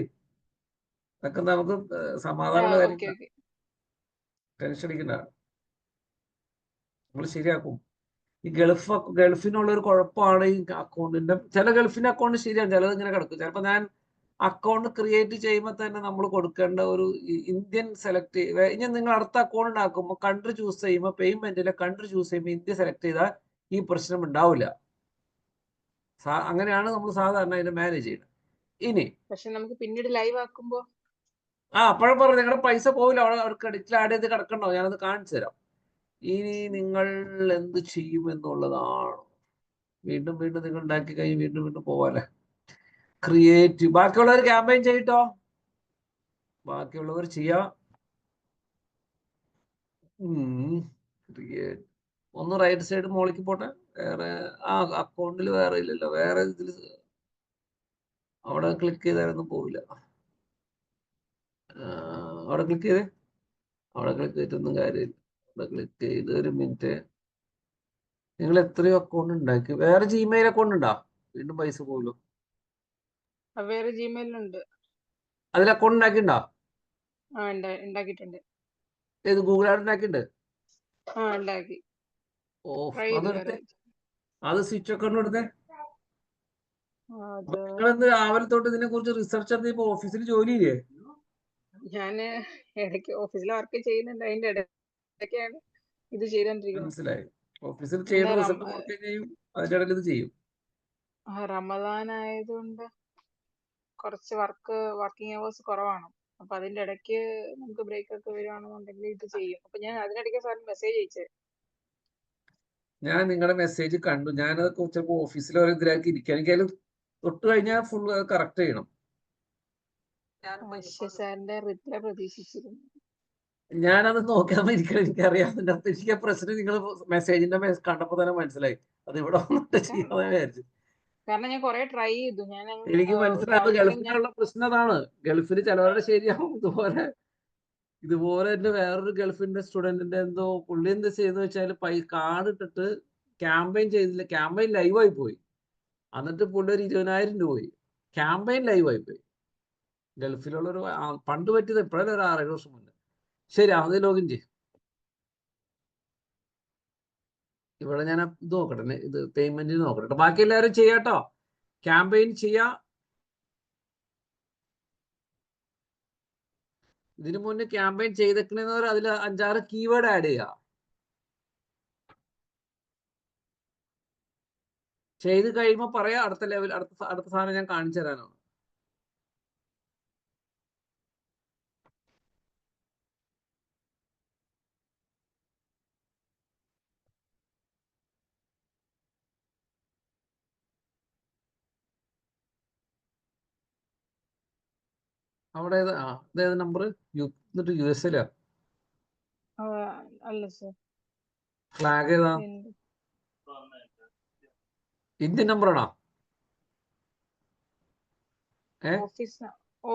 അതൊക്കെ നമുക്ക് സമാധാനമുള്ള കാര്യം. Okay okay. ടെൻഷൻ അടിക്കണ്ട. നമ്മൾ ശരിയാക്കും. ഈ ഗൾഫിനുള്ള ഒരു കുഴപ്പമാണ് ഈ അക്കൗണ്ടിന്റെ. ചില ഗൾഫിന്റെ അക്കൗണ്ട് ശരിയാണ്, ചിലത് ഇങ്ങനെ കിടക്കും. ചിലപ്പോൾ ഞാൻ അക്കൗണ്ട് ക്രിയേറ്റ് ചെയ്യുമ്പോൾ തന്നെ നമ്മൾ കൊടുക്കേണ്ട ഒരു ഇന്ത്യൻ സെലക്ട് ഇനി നിങ്ങൾ അടുത്ത അക്കൗണ്ട് ഉണ്ടാക്കുമ്പോൾ കൺട്രി ചൂസ് ചെയ്യുമ്പോൾ പേയ്മെന്റിലെ കൺട്രി ചൂസ് ചെയ്യുമ്പോൾ ഇന്ത്യ സെലക്ട് ചെയ്താൽ ഈ പ്രശ്നം ഉണ്ടാവില്ല. അങ്ങനെയാണ് നമ്മൾ സാധാരണ അതിനെ മാനേജ് ചെയ്യുന്നത്. ഇനി പക്ഷെ നമുക്ക് പിന്നീട് ലൈവ് ആക്കുമ്പോ അപ്പോഴും പറഞ്ഞു നിങ്ങളുടെ പൈസ പോവില്ല. അവിടെ ക്രെഡിറ്റിൽ ആഡ് ചെയ്ത് കിടക്കണ്ടോ? ഞാനത് കാണിച്ചു തരാം. ഇനി നിങ്ങൾ എന്ത് ചെയ്യും എന്നുള്ളതാണ്. വീണ്ടും വീണ്ടും നിങ്ങൾ ഉണ്ടാക്കി കഴിഞ്ഞ് വീണ്ടും പോവാല്ലേ. ക്രിയേറ്റീവ്. ബാക്കിയുള്ളവർ ക്യാമ്പയിൻ ചെയ്യട്ടോ. ബാക്കിയുള്ളവർ ചെയ്യാം. ഒന്ന് റൈറ്റ് സൈഡ് മോളിക്ക് പോട്ടെ. വേറെ അക്കൗണ്ടിൽ വേറെ ഇല്ലല്ലോ. വേറെ ഇതിൽ അവിടെ ക്ലിക്ക് ചെയ്താലൊന്നും പോവില്ല. അവിടെ ക്ലിക്ക് ചെയ്തേ. അവിടെ ക്ലിക്ക് ചെയ്തിട്ടൊന്നും കാര്യമില്ല. അവിടെ ക്ലിക്ക് ചെയ്ത് ഒരു മിനിറ്റ്. നിങ്ങൾ എത്രയോ അക്കൗണ്ട് ഉണ്ടാക്കി. വേറെ ജിമെയിൽ അക്കൗണ്ട് ഉണ്ടോ? വീണ്ടും പൈസ പോലോ. വേറെ ജിമെയിലുണ്ട്. അതിൽ അക്കൗണ്ട് ഉണ്ടാക്കിണ്ടോ? ഉണ്ടാക്കിയിട്ടുണ്ട്. ഏത് ഗൂഗിൾ ആഡ് ഉണ്ടാക്കിണ്ട്? ഉണ്ടാക്കി. അതെടുത്തേ. അത് സ്വിച്ച് അക്കൗണ്ട് എടുത്തേ. അത് നിങ്ങളെന്ത് രാവിലെ തൊട്ട് ഇതിനെ കുറിച്ച് റിസർച്ച് നടത്തി ഓഫീസിൽ ജോലി ചെയ്യേ? ഞാന് ഇടയ്ക്ക് ഓഫീസിൽ വർക്ക് ചെയ്യുന്നുണ്ട്. അതിന്റെ ഇടയ്ക്കാണ് ഇത് ചെയ്തോണ്ടിരിക്കുന്നത്. മനസ്സിലായി. ഓഫീസിൽ ചെയ്യുന്ന റിസൾട്ട് കൊടുക്കുകയും ചെയ്യും, അതിന്റെ ഇടയിൽ ഇത് ചെയ്യും. റമദാൻ ആയതുകൊണ്ട് കുറച്ച് വർക്കിംഗ് അവേഴ്സ് കുറവാണ്. അപ്പൊ അതിന്റെ ഇടയ്ക്ക് നമുക്ക് ബ്രേക്ക് ഒക്കെ വരുവാണെന്നുണ്ടെങ്കിൽ ഇത് ചെയ്യും. അപ്പൊ ഞാൻ അതിനിടയ്ക്ക് സാറിന് മെസ്സേജ് അയച്ചത്. ഞാൻ നിങ്ങളുടെ മെസ്സേജ് കണ്ടു. ഞാനത് ചിലപ്പോൾ ഓഫീസിൽ ഒരു ഇതിലാക്കി ഇരിക്കുക. എനിക്ക് അതിൽ തൊട്ട് കഴിഞ്ഞാൽ ഫുൾ കറക്റ്റ് ചെയ്യണം. സാറിന്റെ റിപ്ലൈ പ്രതീക്ഷിച്ചിരുന്നു. ഞാനത് നോക്കാൻ ഇരിക്കണം. എനിക്കറിയാം അതിന്റെ അർത്ഥം. എനിക്ക് പ്രശ്നം നിങ്ങൾ മെസ്സേജിന്റെ കണ്ടപ്പോ തന്നെ മനസ്സിലായി. അത് ഇവിടെ വന്നിട്ട് ചെയ്യാതെ വിചാരിച്ചു. കാരണം ഞാൻ കുറെ ട്രൈ ചെയ്തു. ഞാൻ എനിക്ക് മനസ്സിലായത് ഗൾഫിലുള്ള പ്രശ്നം അതാണ്. ഗൾഫിൽ ചിലവരുടെ ശരിയാവും. ഇതുപോലെ തന്നെ വേറൊരു ഗൾഫിന്റെ സ്റ്റുഡന്റിന്റെ എന്തോ പുള്ളി എന്ത് ചെയ്തെന്ന് വെച്ചാൽ കാർഡ് ഇട്ടിട്ട് ക്യാമ്പയിൻ ചെയ്തില്ല. ക്യാമ്പയിൻ ലൈവായി പോയി. എന്നിട്ട് പുള്ളി ഒരു 20,000 രൂപ പോയി. ക്യാമ്പയിൻ ലൈവായി പോയി. ഗൾഫിലുള്ളൊരു പണ്ട് പറ്റിയത് ഇപ്പോഴല്ലേ ഒരു 6-7 വർഷം മുന്നേ. ശരി, അത് ലോഗിൻ ചെയ്യും. ഇവിടെ ഞാൻ ഇത് നോക്കട്ടെ, ഇത് പേയ്മെന്റിന് നോക്കട്ടെ. ബാക്കി എല്ലാവരും ചെയ്യാട്ടോ, ക്യാമ്പയിൻ ചെയ്യാ. ഇതിനു മുന്നേ ക്യാമ്പയിൻ ചെയ്തേക്കണവർ അതിൽ 5-6 കീവേഡ് ആഡ് ചെയ്യുക. ചെയ്ത് കഴിയുമ്പോൾ പറയാം, അടുത്ത ലെവൽ അടുത്ത സാധനം ഞാൻ കാണിച്ചു തരാനാണ്. അവിടെ ഇതേത് നമ്പർ? എന്നിട്ട് USA അല്ല സർ, ഫ്ലാഗ് ഏതാ? ഇന്ത്യൻ നമ്പറാണോ?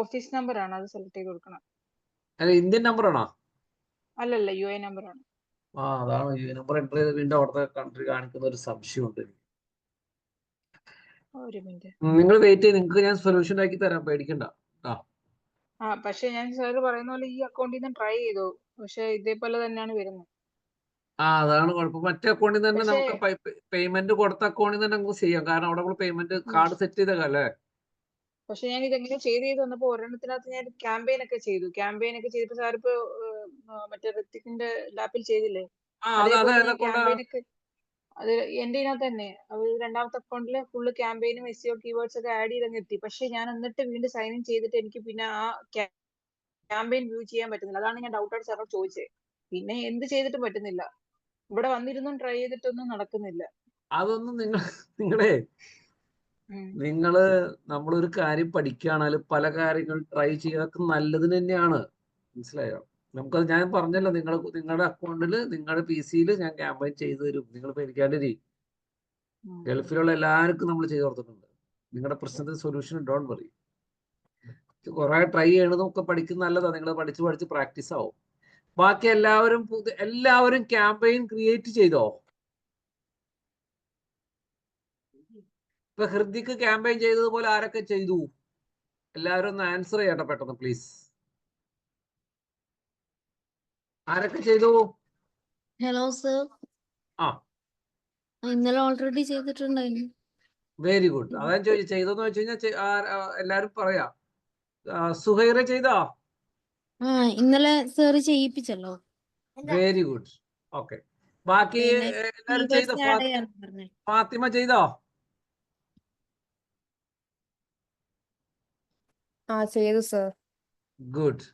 ഓഫീസ് നമ്പർ ആണ്, അത് സെലക്ട് ചെയ്ത് കൊടുക്കണം. അല്ല, ഇന്ത്യൻ നമ്പറാണോ? അല്ലല്ല, UA നമ്പർ ആണ്. അതാണ് യു നമ്പർ എൻ്റർ ചെയ്ത് വീണ്ടും അവിടുത്തെ കൺട്രി കാണിക്കുന്ന ഒരു സംശയമുണ്ട്. ഒരു മിനിറ്റ്. നിങ്ങൾ വെയിറ്റ് ചെയ്ത്, നിങ്ങൾക്ക് ഞാൻ സൊല്യൂഷൻ ആക്കി തരാം, പേടിക്കണ്ട. പക്ഷെ ഞാൻ സാറ് പറയുന്ന പോലെ ഈ അക്കൗണ്ടിൽ നിന്ന് ട്രൈ ചെയ്തു, പക്ഷെ ഇതേപോലെ തന്നെയാണ് വരുന്നത്. അതാണ് കുഴപ്പം. മറ്റേ അക്കൗണ്ടിൽ തന്നെ പക്ഷേ നമുക്ക് പേയ്മെന്റ് കൊടുത്ത അക്കൗണ്ടിൽ തന്നെ നമുക്ക് ചെയ്യാം, കാരണം അവിടെ നമ്മൾ പേയ്മെന്റ് കാർഡ് സെറ്റ് ചെയ്തേക്കാം അല്ലേ. പക്ഷെ ഞാൻ ഇതെങ്ങനെ ചെയ്ത് വന്നപ്പോ ഒരെണ്ണത്തിനകത്ത് ഞാൻ ക്യാമ്പയിൻ ഒക്കെ ചെയ്തപ്പോ സാറിപ്പോ മറ്റേ ഋത്തിക്കിന്റെ ലാപ്പിൽ ചെയ്തില്ലേ, അതേപോലെ ഞാൻ ക്യാമ്പയിൻ ഒക്കെ അത് എന്റെ ഇതിനകത്ത് തന്നെ അത് രണ്ടാമത്തെ അക്കൗണ്ടില് ഫുള്ള് ക്യാമ്പയിനും SEO കീവേഡ്സ് ഒക്കെ ആഡ് ചെയ്തങ്ങ് എത്തി. പക്ഷെ ഞാൻ എന്നിട്ട് വീണ്ടും സൈൻ ഇൻ ചെയ്തിട്ട് എനിക്ക് പിന്നെ ആ ക്യാമ്പയിൻ വ്യൂ ചെയ്യാൻ പറ്റുന്നില്ല. അതാണ് ഞാൻ ഡൗട്ടായിട്ട് സാറിനോട് ചോദിച്ചത്. പിന്നെ എന്ത് ചെയ്തിട്ടും പറ്റുന്നില്ല, ഇവിടെ വന്നിരുന്നും ട്രൈ ചെയ്തിട്ടൊന്നും നടക്കുന്നില്ല. അതൊന്നും നിങ്ങളെ നമ്മളൊരു കാര്യം പഠിക്കുകയാണെങ്കിൽ പല കാര്യങ്ങൾ ട്രൈ ചെയ്യാതൊക്കെ നല്ലതിന് തന്നെയാണ്, മനസ്സിലായോ? നമുക്കത് ഞാൻ പറഞ്ഞല്ലോ, നിങ്ങളുടെ അക്കൗണ്ടിൽ നിങ്ങളുടെ PC-യിൽ ഞാൻ ക്യാമ്പയിൻ ചെയ്തു തരും, നിങ്ങൾ പേടിക്കാണ്ടിരി. ഗൾഫിലുള്ള എല്ലാവർക്കും നമ്മൾ ചെയ്തു കൊടുത്തിട്ടുണ്ട്. നിങ്ങളുടെ പ്രശ്നത്തിന് സൊല്യൂഷൻ ഡോണ്ട് വറി. കുറെ ട്രൈ ചെയ്യണതൊക്കെ പഠിക്കുന്ന നല്ലതാണ്, നിങ്ങൾ പഠിച്ച് പ്രാക്ടീസ് ആവും. ബാക്കി എല്ലാവരും ക്യാമ്പയിൻ ക്രിയേറ്റ് ചെയ്തോ? ഇപ്പൊ ഹൃദിക്ക് ക്യാമ്പയിൻ ചെയ്തതുപോലെ ആരൊക്കെ ചെയ്തു? എല്ലാവരും ഒന്ന് ആൻസർ ചെയ്യട്ടെ പെട്ടെന്ന് പ്ലീസ്. ആരൊക്കെ ചെയ്തു? Hello sir. ഇന്നലെ ഓൾറെഡി ചെയ്തിട്ടുണ്ടായിരുന്നു. Very good. അതാണ് ചെയ്തെന്ന് വെച്ച് കഴിഞ്ഞാൽ എല്ലാരും പറയാ. സുഹൈറ ചെയ്തോ? ഇന്നലെ സർ ചെയ്യിപ്പിച്ചല്ലോ. Very good. ഓക്കെ, ബാക്കി എല്ലാരും ചെയ്തോ? ഫാത്തിമ ചെയ്തോ? ചെയ്തു സർ. ഗുഡ്.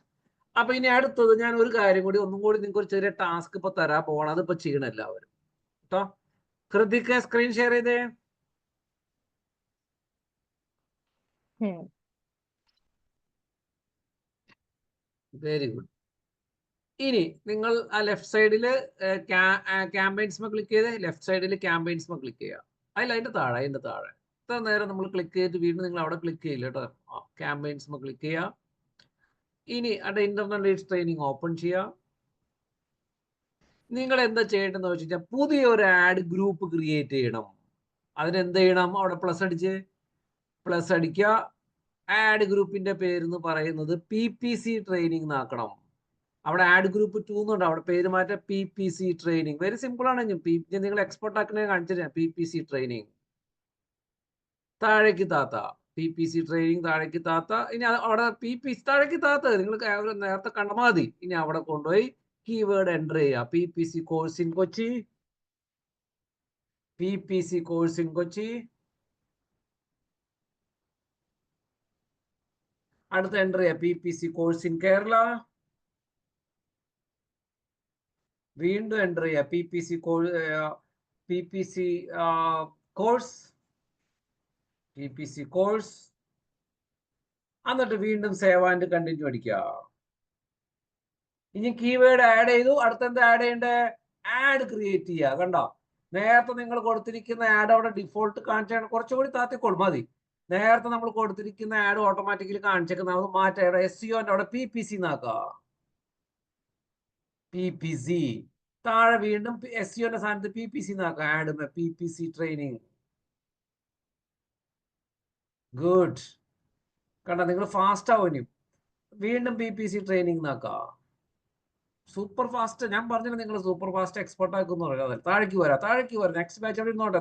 അപ്പൊ ഇനി അടുത്തത് ഞാൻ ഒരു കാര്യം കൂടി ഒന്നും കൂടി നിങ്ങൾക്ക് ഒരു ചെറിയ ടാസ്ക് ഇപ്പൊ തരാൻ പോകണം. അതിപ്പോ ചെയ്യണം എല്ലാവരും കേട്ടോ. ഹൃദിക്ക് സ്ക്രീൻ ഷെയർ ചെയ്തേ. Very good. ഇനി നിങ്ങൾ ആ ലെഫ്റ്റ് സൈഡില് ക്യാമ്പയിൻസ് ക്ലിക്ക് ചെയ്ത് ലെഫ്റ്റ് സൈഡിൽ ക്യാമ്പയിൻസ് ക്ലിക്ക് ചെയ്യുക. അതിന്റെ താഴെ ഇത്ര നേരം നമ്മൾ ക്ലിക്ക് ചെയ്തിട്ട് വീണ്ടും നിങ്ങൾ അവിടെ ക്ലിക്ക് ചെയ്യില്ല കേട്ടോ. ക്യാമ്പയിൻസ് ക്ലിക്ക് ചെയ്യുക. ഇനി അവിടെ ഇന്റർണൽ ലീഡ്സ് ട്രെയിനിങ് ഓപ്പൺ ചെയ്യുക. നിങ്ങൾ എന്താ ചെയ്യേണ്ടതെന്ന് വെച്ച് കഴിഞ്ഞാൽ പുതിയൊരു ആഡ് ഗ്രൂപ്പ് ക്രിയേറ്റ് ചെയ്യണം. അതിനെന്ത് ചെയ്യണം? അവിടെ പ്ലസ് അടിക്കുക. ആഡ് ഗ്രൂപ്പിന്റെ പേരെന്ന് പറയുന്നത് PPC ട്രെയിനിങ് എന്നാക്കണം. അവിടെ ആഡ് ഗ്രൂപ്പ് 2 എന്നുണ്ട്, അവിടെ പേര് മാറ്റാം PPC ട്രെയിനിങ്. വെരി സിമ്പിൾ ആണ്. നിങ്ങൾ എക്സ്പോർട്ട് ആക്കുന്നേ കാണിച്ചു തരാം. PPC ട്രെയിനിങ് താഴേക്ക് താത്ത, PPC ട്രെയിനിങ് താഴേക്ക് താത്ത. ഇനി അവിടെ PPC താഴേക്ക് താത്ത നിങ്ങൾ നേരത്തെ കണ്ട മതി. ഇനി അവിടെ കൊണ്ടുപോയി കീവേഡ് എൻ്റർ ചെയ്യുക. PPC course in Kochi, PPC course in Kochi. അടുത്ത എൻ്റർ ചെയ്യുക PPC കോഴ്സ് ഇൻ കേരള. വീണ്ടും എൻ്റർ ചെയ്യുക PPC കോഴ്സ്, എന്നിട്ട് വീണ്ടും സേവ് ആൻഡ് കണ്ടിന്യൂ അടിക്കുക. ഇനി കീവേഡ് ആഡ് ചെയ്തു. അടുത്തെന്താ ആഡ് ചെയ്യണ്ടേ? ആഡ് ക്രിയേറ്റ് ചെയ്യുക. കണ്ടോ, നേരത്തെ നിങ്ങൾ കൊടുത്തിരിക്കുന്ന ആഡ് അവിടെ ഡിഫോൾട്ട് കാണിച്ചാണ്. കുറച്ചുകൂടി താത്തിക്കോളും മതി. നേരത്തെ നമ്മൾ കൊടുത്തിരിക്കുന്ന ആഡ് ഓട്ടോമാറ്റിക്കലി കാണിച്ചേക്കുന്ന അത് മാറ്റാം. SEO അവിടെ PPC എന്നാക്കുക. PPC താഴെ വീണ്ടും SEO സ്ഥാനത്ത് PPC എന്നാക്കുക. Add PPC training. ഗുഡ്. കണ്ടോ, നിങ്ങൾ ഫാസ്റ്റ് ആവും. വീണ്ടും PPC ട്രെയിനിങ് നോക്കാം. സൂപ്പർ ഫാസ്റ്റ് ഞാൻ പറഞ്ഞില്ല, നിങ്ങൾ സൂപ്പർ ഫാസ്റ്റ് എക്സ്പെർട്ട് ആക്കുന്നു പറയാതെ. താഴേക്ക് വരാം. നെക്സ്റ്റ് ബാച്ച് അവിടെ ഇരുന്നോട്ടെ.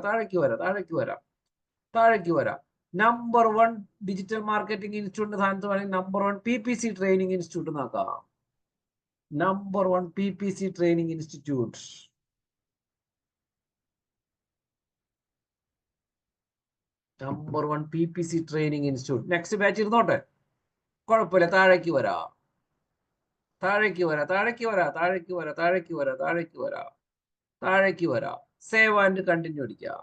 താഴേക്ക് വരാം. നമ്പർ 1 ഡിജിറ്റൽ മാർക്കറ്റിംഗ് ഇൻസ്റ്റിറ്റ്യൂട്ട് സ്ഥാനത്ത് വേണമെങ്കിൽ നമ്പർ 1 PPC ട്രെയിനിങ് ഇൻസ്റ്റിറ്റ്യൂട്ട് നോക്കാം. Number 1 PPC training institute. Number 1 PPC training institute. Next batch ഇരുന്നോട്ടെ, കുഴപ്പമില്ല. താഴേക്ക് വരാം. സേവ് ആൻഡ് കണ്ടിന്യൂ അടിക്കാം.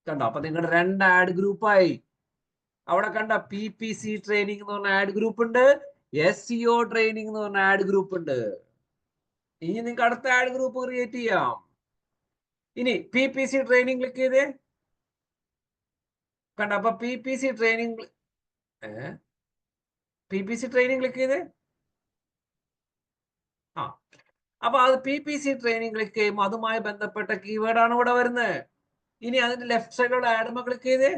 കണ്ടോ? അപ്പൊ നിങ്ങളുടെ 2 ആഡ് ഗ്രൂപ്പായി. അവിടെ കണ്ട PPC ട്രെയിനിങ് എന്ന് പറഞ്ഞ ആഡ് ഗ്രൂപ്പ് ഉണ്ട്, SEO ട്രെയിനിങ് എന്ന് പറഞ്ഞ ആഡ് ഗ്രൂപ്പ് ഉണ്ട്. ഇനി നിങ്ങൾക്ക് അടുത്ത ആഡ് ഗ്രൂപ്പ് ക്രിയേറ്റ് ചെയ്യാം. ഇനി PPC ട്രെയിനിങ് ക്ലിക്ക് ചെയ്തേ. കണ്ട? അപ്പൊ PPC ട്രെയിനിങ് ക്ലിക്ക് ചെയ്തേ. അപ്പൊ അത് PPC ട്രെയിനിങ് ക്ലിക്ക് ചെയ്യുമ്പോൾ അതുമായി ബന്ധപ്പെട്ട കീവേഡ് ആണ് ഇവിടെ വരുന്നത്. ഇനി അതിന്റെ ലെഫ്റ്റ് സൈഡിലുള്ള ആഡുമ്പോൾ ക്ലിക്ക് ചെയ്തേ.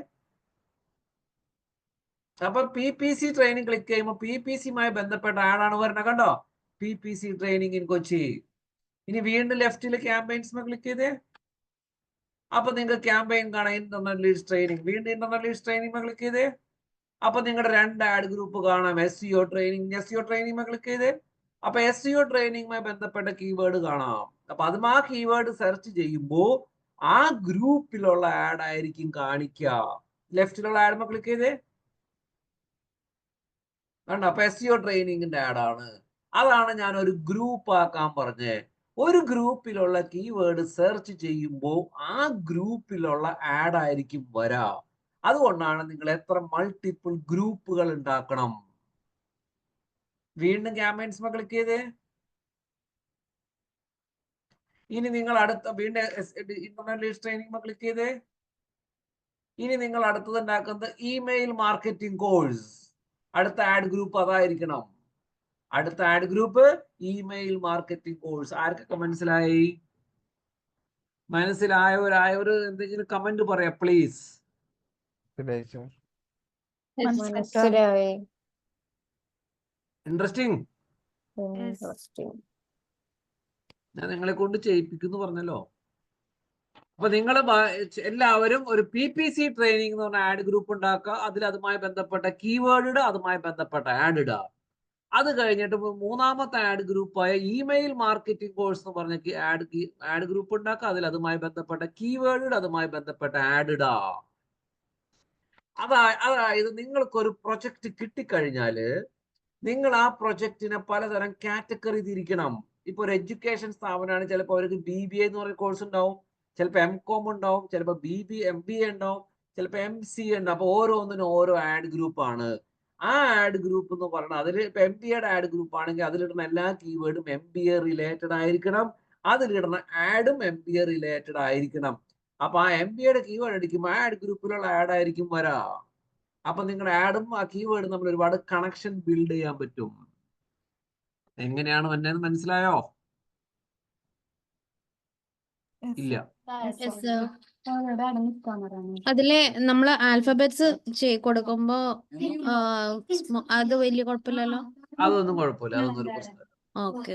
അപ്പൊ PPC ട്രെയിനിങ് ക്ലിക്ക് ചെയ്യുമ്പോൾ PPCയുമായി ബന്ധപ്പെട്ട ആഡാണ് വരുന്നത്. കണ്ടോ? PPC training in Kochi. ഇനി വീണ്ടും ലെഫ്റ്റിൽ ക്യാമ്പയിൻസ് ക്ലിക്ക് ചെയ്തേ. അപ്പൊ നിങ്ങൾക്ക് ക്യാമ്പയിൻ കാണാം, ഇന്റർണൽ ലീഡ്സ് ട്രെയിനിങ്. വീണ്ടും ഇന്റർണൽ ലീഡ്സ് ട്രെയിനിങ് ക്ലിക്ക് ചെയ്തേ. അപ്പൊ നിങ്ങളുടെ 2 ആഡ് ഗ്രൂപ്പ് കാണാം, SEO ട്രെയിനിങ് ക്ലിക്ക് ചെയ്തേ. അപ്പൊ SEO ട്രെയിനിങ്ങുമായി ബന്ധപ്പെട്ട കീവേഡ് കാണാം. അപ്പൊ അതും ആ കീവേഡ് സെർച്ച് ചെയ്യുമ്പോൾ ആ ഗ്രൂപ്പിലുള്ള ആഡ് ആയിരിക്കും കാണിക്കുക. ലെഫ്റ്റിലുള്ള ആഡ് ക്ലിക്ക് ചെയ്തേ. കണ്ടോ? അപ്പൊ SEO ട്രെയിനിങ്ങിന്റെ ആഡാണ്. അതാണ് ഞാൻ ഒരു ഗ്രൂപ്പ് ആക്കാൻ പറഞ്ഞത്. ഒരു ഗ്രൂപ്പിലുള്ള കീവേഡ് സെർച്ച് ചെയ്യുമ്പോൾ ആ ഗ്രൂപ്പിലുള്ള ആഡ് ആയിരിക്കും വരാ. അതുകൊണ്ടാണ് നിങ്ങൾ എത്ര മൾട്ടിപ്പിൾ ഗ്രൂപ്പുകൾ ഉണ്ടാക്കണം. വീണ്ടും ക്യാമ്പയിൻസ് ക്ലിക്ക് ചെയ്തേ. ഇനി നിങ്ങൾ അടുത്ത വീണ്ടും ഇന്റർണൽ ലീഡ്സ് ട്രെയിനിങ് ക്ലിക്ക് ചെയ്തേ. ഇനി നിങ്ങൾ അടുത്തത് ഉണ്ടാക്കുന്നത് ഇമെയിൽ മാർക്കറ്റിംഗ് കോഴ്സ്. അടുത്ത ആഡ് ഗ്രൂപ്പ് അതായിരിക്കണം. അടുത്ത add group email marketing course. ആർക്കൊക്കെ മനസ്സിലായി? മനസ്സിലായവർ എന്തെങ്കിലും കമന്റ് പറയാ പ്ലീസ്. മനസ്സിലായി. ഇൻട്രസ്റ്റിംഗ്. ഞാൻ നിങ്ങളെ കൊണ്ട് ചെയ്യിപ്പിക്കുന്നു പറഞ്ഞല്ലോ. അപ്പൊ നിങ്ങൾ എല്ലാവരും ഒരു PPC ട്രെയിനിങ് എന്ന് പറഞ്ഞ ആഡ് ഗ്രൂപ്പ് ഉണ്ടാക്കുക. അതിൽ അതുമായി ബന്ധപ്പെട്ട കീവേഡ് ഇടുക, അതുമായി ബന്ധപ്പെട്ട ആഡ് ഇടുക. അത് കഴിഞ്ഞിട്ട് മൂന്നാമത്തെ ആഡ് ഗ്രൂപ്പായ ഇമെയിൽ മാർക്കറ്റിംഗ് കോഴ്സ് എന്ന് പറഞ്ഞ ആഡ് ഗ്രൂപ്പ് ഉണ്ടാക്കുക. അതിൽ അതുമായി ബന്ധപ്പെട്ട കീവേഡ് ഇടുക, അതുമായി ബന്ധപ്പെട്ട ആഡ് ഇടുക. അതായത് നിങ്ങൾക്കൊരു പ്രൊജക്ട് കിട്ടിക്കഴിഞ്ഞാല് നിങ്ങൾ ആ പ്രൊജക്റ്റിനെ പലതരം കാറ്റഗറി തിരിക്കണം. ഇപ്പൊ ഒരു എഡ്യൂക്കേഷൻ സ്ഥാപനമാണ്, ചിലപ്പോൾ അവർക്ക് BBA എന്ന് പറയുന്ന കോഴ്സ് ഉണ്ടാവും, ചിലപ്പോൾ MCOM ഉണ്ടാവും, ചിലപ്പോൾ MBA ഉണ്ടാവും, ചിലപ്പോൾ MCA ഉണ്ടാവും. അപ്പൊ ഓരോന്നിനും ഓരോ ആഡ് ഗ്രൂപ്പ് ആണ്. ആ ആഡ് ഗ്രൂപ്പ് എന്ന് പറഞ്ഞാൽ അതിൽ ഇപ്പൊ MBAയുടെ ആഡ് ഗ്രൂപ്പ് ആണെങ്കിൽ അതിലിടുന്ന എല്ലാ കീവേഡും MBA റിലേറ്റഡ് ആയിരിക്കണം. അതിലിടുന്ന ആഡും MBA റിലേറ്റഡ് ആയിരിക്കണം. അപ്പൊ ആ MBAയുടെ കീവേഡ് അടിക്കുമ്പോൾ ആഡ് ഗ്രൂപ്പിലുള്ള ആഡ് ആയിരിക്കും വരാ. അപ്പൊ നിങ്ങളുടെ ആഡും ആ കീവേഡും നമ്മൾ ഒരുപാട് കണക്ഷൻ ബിൽഡ് ചെയ്യാൻ പറ്റും. എങ്ങനെയാണ് വന്നതെന്ന് മനസ്സിലായോ? ഇല്ല. അതില് നമ്മള് ആൽഫബറ്റ്സ് കൊടുക്കുമ്പോ അത് വലിയ കുഴപ്പമില്ലല്ലോ. അതൊന്നും കുഴപ്പമില്ല, അതൊന്നും ഒരു പ്രശ്നമില്ല. ഓക്കെ.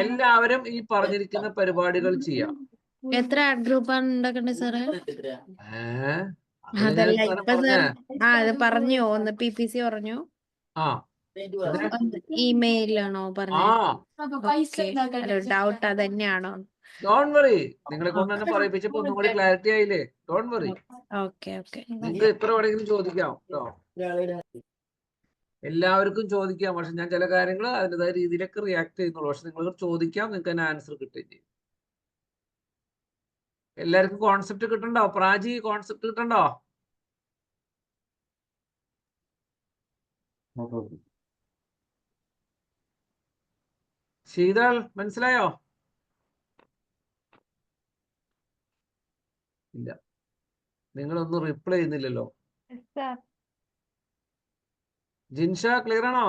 എല്ലാവരും ഈ പറഞ്ഞിരിക്കുന്ന പരിപാടികൾ ചെയ്യാം. എത്ര ആഡ് ഗ്രൂപ്പാണ് ഉണ്ടാക്കേണ്ടത് സാറേ? അതല്ല ഇപ്പൊ അത് പറഞ്ഞു. ഒന്ന് PPC പറഞ്ഞു, ഇമെയിലാണോ പറഞ്ഞത്? ഡൗട്ട് അതന്നെയാണോ? ഡോണ്ട് വറി, നിങ്ങളെ കൊണ്ട് തന്നെ പറയിപ്പിച്ചപ്പോ ഒന്നും കൂടി ക്ലാരിറ്റി ആയില്ലേ? Don't worry. നിങ്ങൾക്ക് എത്ര വേണമെങ്കിലും ചോദിക്കാം കേട്ടോ, എല്ലാവർക്കും ചോദിക്കാം. പക്ഷെ ഞാൻ ചില കാര്യങ്ങൾ അതിൻ്റെതായ രീതിയിലൊക്കെ റിയാക്ട് ചെയ്യുന്നുള്ളൂ. പക്ഷെ നിങ്ങൾക്ക് ചോദിക്കാം, നിങ്ങൾക്ക് തന്നെ ആൻസർ കിട്ടുകയും ചെയ്യും. എല്ലാവർക്കും കോൺസെപ്റ്റ് കിട്ടണ്ടോ? പ്രാചി, കോൺസെപ്റ്റ് കിട്ടണ്ടോ? ശീതൾ മനസ്സിലായോ? ഇല്ല, നിങ്ങളൊന്നും റിപ്ലൈ ചെയ്യുന്നില്ലല്ലോ. ജിൻഷ ക്ലിയർ ആണോ?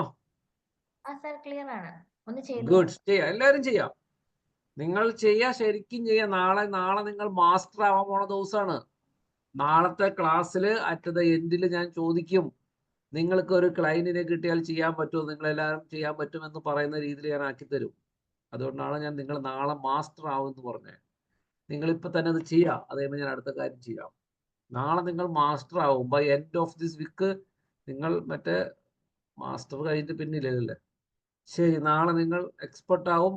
ഗുഡ്. ചെയ്യാം, എല്ലാവരും ചെയ്യാം. നിങ്ങൾ ചെയ്യാ, ശരിക്കും ചെയ്യാം. നാളെ നിങ്ങൾ മാസ്റ്റർ ആവാൻ പോണ ദിവസമാണ്. നാളത്തെ ക്ലാസ്സിൽ അറ്റ് ദ എൻഡിൽ ഞാൻ ചോദിക്കും, നിങ്ങൾക്ക് ഒരു ക്ലയന്റിനെ കിട്ടിയാൽ ചെയ്യാൻ പറ്റുമോ, നിങ്ങളെല്ലാവരും ചെയ്യാൻ പറ്റുമെന്ന് പറയുന്ന രീതിയിൽ ഞാൻ ആക്കി തരും. അതുകൊണ്ടാണ് ഞാൻ നിങ്ങൾ നാളെ മാസ്റ്റർ ആവുമെന്ന് പറഞ്ഞത്. നിങ്ങളിപ്പോൾ തന്നെ അത് ചെയ്യാം, അതേപോലെ ഞാൻ അടുത്ത കാര്യം ചെയ്യാം. നാളെ നിങ്ങൾ മാസ്റ്റർ ആവും. By end of this week നിങ്ങൾ മറ്റേ മാസ്റ്റർ കഴിഞ്ഞിട്ട് പിന്നില്ലല്ലേ. ശരി, നാളെ നിങ്ങൾ എക്സ്പെർട്ട് ആവും.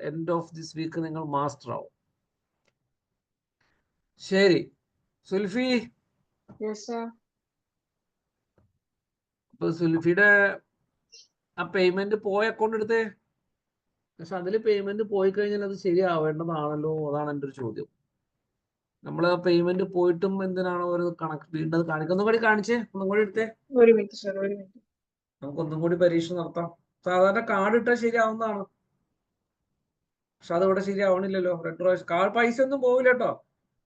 എൻഡ് ഓഫ് ദിസ് വീക്ക് നിങ്ങൾ മാസ്റ്റർ ആവും. ശരി സുൽഫി, Yes, sir. ഇപ്പൊ സുൽഫിയുടെ ആ പേയ്മെന്റ് പോയ അക്കൗണ്ട് എടുത്തേ. പക്ഷെ അതിൽ പേയ്മെന്റ് പോയി കഴിഞ്ഞാൽ അത് ശരിയാവേണ്ടതാണല്ലോ, അതാണ് എൻ്റെ ഒരു ചോദ്യം. നമ്മൾ ആ പേയ്മെന്റ് പോയിട്ടും എന്തിനാണോ ഒരു കണക്ക് വീണ്ടും അത് കാണിക്കുക? ഒന്നും കൂടി കാണിച്ചേ, ഒന്നും കൂടി എടുത്തേ, ഒരു മിനിറ്റ് സർ, ഒരു മിനിറ്റ്. നമുക്ക് ഒന്നും കൂടി പരീക്ഷ നടത്താം. സാധാരണ കാർഡ് ഇട്ടാൽ ശരിയാവുന്നതാണ്, പക്ഷെ അതിവിടെ ശരിയാവണില്ലല്ലോ. 2 പ്രാവശ്യം കാർഡ് പൈസ ഒന്നും പോവില്ല കേട്ടോ.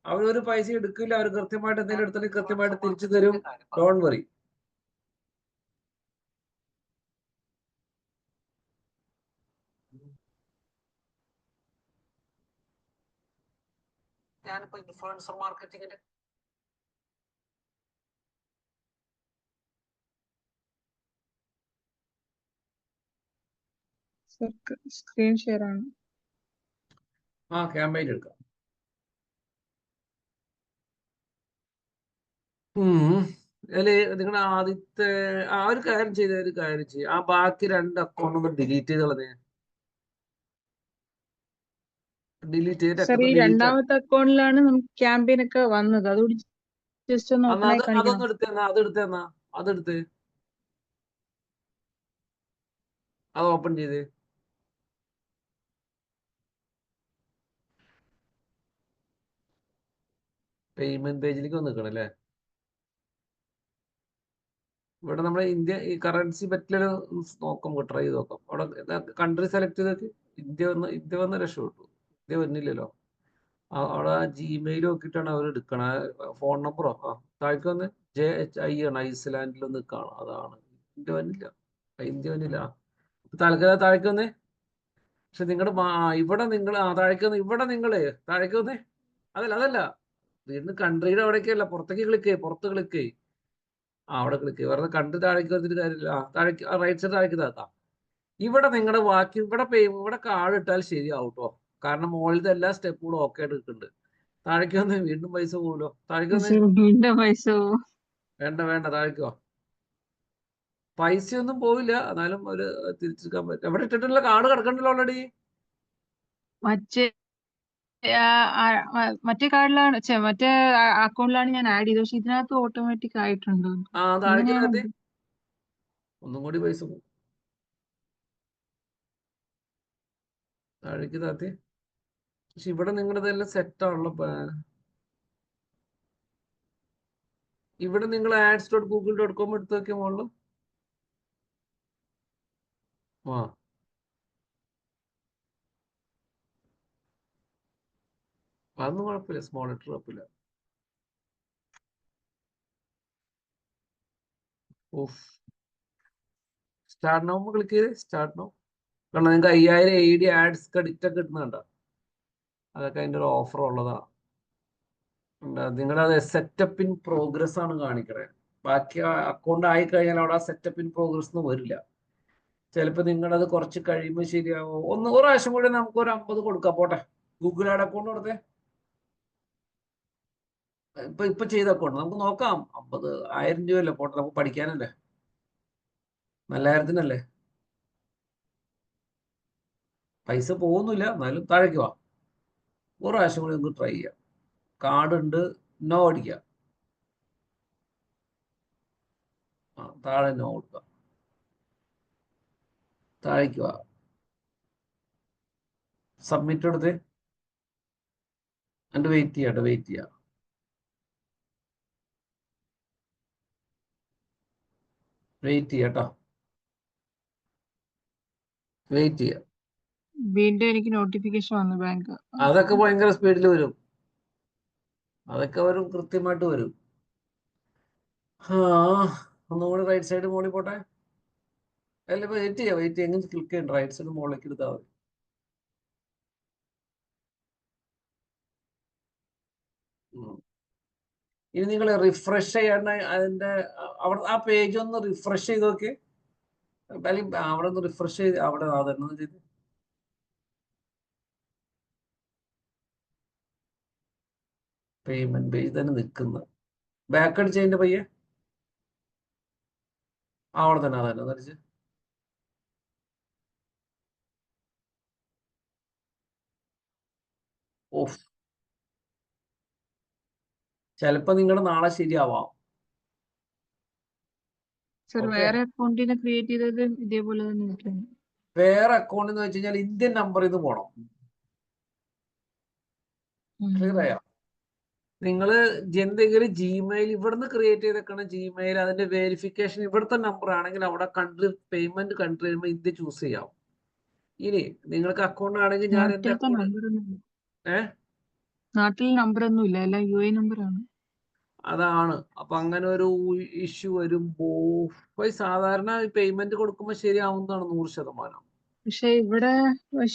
അവരൊരു പൈസ എടുക്കില്ല. അവർ കൃത്യമായിട്ട് എന്തെങ്കിലും എടുത്തിട്ട് കൃത്യമായിട്ട് തിരിച്ചു തരും. Don't worry. ഞാനിപ്പോ ഇൻഫ്ലുവൻസർ മാർക്കറ്റിംഗിന്റെ സർ സ്ക്രീൻ ഷെയർ ആണ്. ക്യാമ്പയിൻ എടുക്കാം. അതില് നിങ്ങളുടെ ആദ്യത്തെ ഒരു കാര്യം ചെയ്യും. ആ ബാക്കി 2 അക്കൗണ്ട് ഒന്ന് ഡിലീറ്റ് ചെയ്ത് കളഞ്ഞേ. ഡിലീറ്റ് സർ ഈ ചെയ്ത് രണ്ടാമത്തെ അക്കൗണ്ടിലാണ് നമുക്ക് ക്യാമ്പയിൻ ഒക്കെ വന്നത്. അതുകൂടി ജസ്റ്റ് ഒന്ന് ഓപ്പൺ ആയി കാണിക്കണം. അതൊന്നും എടുത്തേന്നാ. അതെടുത്ത് അത് ഓപ്പൺ ചെയ്ത് പേയ്മെന്റ് പേജിലേക്ക് വന്ന് നിൽക്കണം അല്ലേ. ഇവിടെ നമ്മുടെ ഇന്ത്യ ഈ കറൻസി പറ്റില്ല നോക്കാം, ട്രൈ ചെയ്ത് നോക്കാം. അവിടെ കൺട്രി സെലക്ട് ചെയ്തിട്ട് ഇന്ത്യ വന്ന രക്ഷപ്പെട്ടു. ഇന്ത്യ വന്നില്ലല്ലോ. അവിടെ ജിമെയിൽ നോക്കിയിട്ടാണ് അവർ എടുക്കണത്. ഫോൺ നമ്പറോ താഴേക്ക് വന്ന് JHI ആണ്, ഐസ്ലാൻഡിൽ ഒന്ന് കാണാം. അതാണ് ഇന്ത്യ വന്നില്ല. തൽക്കാലം താഴേക്ക് വന്നേ. പക്ഷെ നിങ്ങളുടെ ഇവിടെ നിങ്ങൾ ഇവിടെ നിങ്ങള് താഴേക്ക് വന്നേ. അതല്ല വീണ്ടും കൺട്രിയുടെ അവിടേക്കല്ല, പുറത്തേക്ക് പുറത്ത് ക്ലിക്ക് അവിടെ ക്ലിക്ക് വെറുതെ കൺട്രി താഴേക്ക് വന്നിട്ട് കാര്യമില്ല. താഴേക്ക് റൈറ്റ് സൈഡ് താഴേക്ക് താത്താം. ഇവിടെ നിങ്ങളുടെ ബാക്കി ഇവിടെ കാർഡ് ഇട്ടാൽ ശരിയാവും കേട്ടോ. കാരണം മുകളിലത്തെ എല്ലാ സ്റ്റെപ്പുകളും ഓക്കെ ആയിട്ട് നിൽക്കുന്നുണ്ട്. താഴേക്ക് വന്ന് വീണ്ടും പൈസ പോകുമല്ലോ. താഴേക്ക് വന്ന് വീണ്ടും പൈസ വേണ്ട താഴേക്ക് വാ. പൈസയൊന്നും പോവില്ല, എന്നാലും ഒരു തിരിച്ചെടുക്കാൻ പറ്റും. എവിടെ ഇട്ടിട്ടുള്ള കാർഡ് കിടക്കണ്ടല്ലോ ഓൾറെഡി. മറ്റേ കാർഡിലാണ് മറ്റേ അക്കൗണ്ടിലാണ് ഞാൻ ആഡ് ചെയ്തത്. പക്ഷെ ഇതിനകത്ത് ഓട്ടോമാറ്റിക് ആയിട്ടുണ്ട്. താഴേക്ക് താത്തി ഒന്നും കൂടി പൈസ പോകും. താഴേക്ക് താത്തി. പക്ഷെ ഇവിടെ നിങ്ങളുടെ ഇതെല്ലാം സെറ്റാണല്ലോ. ഇവിടെ നിങ്ങൾ ads.google.com എടുത്ത് നോക്കിയ മോളില് അതൊന്നും കുഴപ്പമില്ല. സ്മോൾ ലെറ്റർ കുഴപ്പമില്ല. സ്റ്റാർട്ട് നോ ക്ലിക്ക് ചെയ്ത് സ്റ്റാർട്ട് നോ. കാരണം നിങ്ങൾക്ക് 5000 AD ആഡ്സ് ക്രെഡിറ്റ് ഒക്കെ കിട്ടുന്നുണ്ടോ? അതൊക്കെ അതിൻ്റെ ഒരു ഓഫർ ഉള്ളതാണ്. നിങ്ങളത് സെറ്റപ്പ് ഇൻ പ്രോഗ്രസ് ആണ് കാണിക്കണേ. ബാക്കി അക്കൗണ്ട് ആയി കഴിഞ്ഞാൽ അവിടെ ആ സെറ്റപ്പ് ഇൻ പ്രോഗ്രസ് ഒന്നും വരില്ല. ചിലപ്പോൾ നിങ്ങളത് കുറച്ച് കഴിയുമ്പോൾ ശരിയാവും. ഒരു പ്രാവശ്യം കൂടി നമുക്ക് ഒരു 50 കൊടുക്കാം. പോട്ടെ, ഗൂഗിൾ ആഡ് അക്കൗണ്ട് കൊടുത്തേ. ഇപ്പൊ ചെയ്ത അക്കൗണ്ട് നമുക്ക് നോക്കാം. 1000 രൂപയല്ലേ, പോട്ടെ, നമുക്ക് പഠിക്കാനല്ലേ, നല്ല കാര്യത്തിനല്ലേ. പൈസ പോകുന്നില്ല, എന്നാലും താഴേക്ക് വാ. ഒരു പ്രാവശ്യം കൂടി നമുക്ക് ട്രൈ ചെയ്യാം. കാർഡ് ഉണ്ട്, നോ അടിക്കാം. താഴെ നോ കൊടുക്കാം. താഴേക്ക് വാ. സബ്മിറ്റ് എടുത്ത് എന്നിട്ട് വെയിറ്റ് ചെയ്യാം. വെയിറ്റ് ചെയ്യാട്ടോ. വെയിറ്റ് ചെയ്യാം. വീണ്ടും എനിക്ക് നോട്ടിഫിക്കേഷൻ വന്നു ബാങ്ക്. അതൊക്കെ ഭയങ്കര സ്പീഡിൽ വരും. അതൊക്കെ വരും, കൃത്യമായിട്ട് വരും. ഒന്നുകൂടി റൈറ്റ് സൈഡ് മോളിൽ പോട്ടെ. അല്ല, വെയിറ്റ് ചെയ്യാം. എങ്ങനെ ക്ലിക്ക് ചെയ്യണ്ട, റൈറ്റ് സൈഡ് മുകളിലേക്ക് എടുത്താൽ മതി. ഇനി നിങ്ങൾ റിഫ്രഷ് ചെയ്യാൻ അതിന്റെ അവിടെ ആ പേജ് ഒന്ന് റിഫ്രഷ് ചെയ്ത് നോക്കി. അല്ലെങ്കിൽ അവിടെ ഒന്ന് റിഫ്രഷ് ചെയ്ത് അവിടെ അതെന്നു ചെയ്ത് പേയ്മെന്റ് പേജ് തന്നെ നിൽക്കുന്നത്. ബാക്ക് അടിച്ചതിന്റെ പയ്യെ അവിടെ തന്നെ അതന്നെ അടിച്ച്. ഓഫ്, ചിലപ്പോ നിങ്ങളുടെ നാളെ ശരിയാവാം. സർ ഓക്കെ, വേറെ അക്കൗണ്ടിനെ ക്രിയേറ്റ് ചെയ്തത് ഇതേപോലെ തന്നെ നിൽക്കുന്നു. വേറെ അക്കൗണ്ട് എന്ന് വെച്ച് കഴിഞ്ഞാൽ ഇന്ത്യൻ നമ്പറിൽ നിന്ന് പോകണം. ക്ലിയർ ആയോ? നിങ്ങൾ എന്തെങ്കിലും ജിമെയിൽ ഇവിടുന്ന് ക്രിയേറ്റ് ചെയ്തേക്കണ ജിമെയിൽ അതിന്റെ വെരിഫിക്കേഷൻ ഇവിടുത്തെ നമ്പർ ആണെങ്കിൽ അവിടെ കൺട്രി പേയ്മെന്റ് കൺട്രി വരുമ്പോൾ ഇന്ത്യ ചൂസ് ചെയ്യാം. ഇനി നിങ്ങൾക്ക് അക്കൗണ്ട് ആണെങ്കിൽ ഞാൻ എന്റെ നാട്ടിലത്തെ അക്കൗണ്ട് നമ്പറൊന്നും നാട്ടിൽ നമ്പറൊന്നും ഇല്ല, എല്ലാം UAE നമ്പറാണ്. അതാണ്. അപ്പൊ അങ്ങനെ ഒരു ഇഷ്യൂ വരുമ്പോ സാധാരണ പേയ്മെന്റ് കൊടുക്കുമ്പോൾ ശരിയാവുന്നതാണ് 100%. പക്ഷെ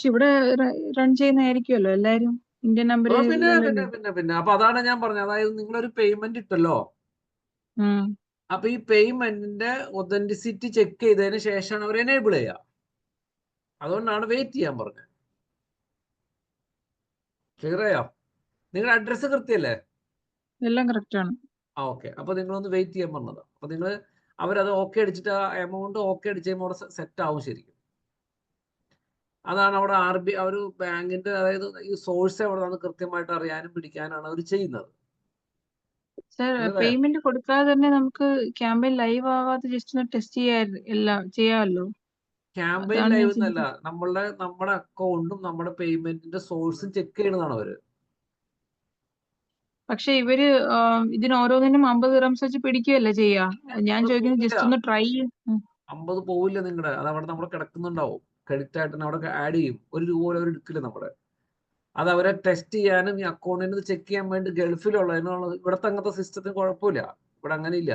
ഇവിടെ റൺ ചെയ്യുന്നതായിരിക്കുമല്ലോ എല്ലാരും, ഇന്ത്യൻ പിന്നെ നമ്പറിലല്ലേ. പിന്നെ പിന്നെ അപ്പൊ അതാണ് ഞാൻ പറഞ്ഞത്. അതായത് നിങ്ങളൊരു പേയ്മെന്റ് ഇട്ടല്ലോ, അപ്പൊ ഈ പേയ്മെന്റിന്റെ ഒതന്റിസിറ്റി ചെക്ക് ചെയ്തതിന് ശേഷമാണ് അവർ എനേബിൾ ചെയ്യുക. അതുകൊണ്ടാണ് വെയിറ്റ് ചെയ്യാൻ പറഞ്ഞത്. ക്ലിയർ ആയോ? നിങ്ങളുടെ അഡ്രസ്സ് കൃത്യമല്ലേ? എല്ലാം കറക്റ്റ് ആണ്. ഓക്കെ, അപ്പൊ നിങ്ങളൊന്ന് വെയിറ്റ് ചെയ്യാൻ പറഞ്ഞത്. അപ്പൊ നിങ്ങൾ അവരത് ഓക്കെ അടിച്ചിട്ട് ആ എമൗണ്ട് ഓക്കെ അടിച്ച് കഴിയുമ്പോൾ അവിടെ സെറ്റ് ആവും ശരിക്കും. അതാണ് അവിടെ ഒരു ബാങ്കിന്റെ, അതായത് ഈ സോഴ്സ് എവിടെയാണ് കൃത്യമായിട്ട് അറിയാനും പിടിക്കാനാണ് അവർ ചെയ്യുന്നത്. സർ പേയ്മെന്റ് കൊടുക്കാതെ തന്നെ നമുക്ക് ക്യാമ്പയിൻ ലൈവ് ആവാതെ ജസ്റ്റ് ഒന്ന് ടെസ്റ്റ് ചെയ്യാമല്ലോ. ക്യാമ്പയിൻ ലൈവ് എന്നല്ല, നമ്മുടെ അക്കൗണ്ടും നമ്മുടെ പേയ്മെന്റിന്റെ സോഴ്സും ചെക്ക് ചെയ്യുന്നതാണ് അവര്. പക്ഷെ ഇവര് ഇതിന് ഓരോന്നിനും 50 ദിർഹംസ് വെച്ച് പിടിക്കുകയല്ലേ ചെയ്യാ. ഞാൻ ചോദിക്കുന്നത് ജസ്റ്റ് ഒന്ന് ട്രൈ 50 പോവില്ല നിങ്ങളുടെ, അത് അവിടെ നമ്മൾ കിടക്കുന്നുണ്ടാവും. ക്രെഡിറ്റ് ആയിട്ട് അവിടെ ആഡ് ചെയ്യും. 1 രൂപ പോലും അവർ എടുക്കില്ല നമ്മുടെ. അത് അവരെ ടെസ്റ്റ് ചെയ്യാനും ഈ അക്കൗണ്ടിന് ചെക്ക് ചെയ്യാൻ വേണ്ടി ഗൾഫിലുള്ളതിനുള്ള. ഇവിടുത്തെ അങ്ങനത്തെ സിസ്റ്റത്തിന് കുഴപ്പമില്ല. ഇവിടെ അങ്ങനെ ഇല്ല.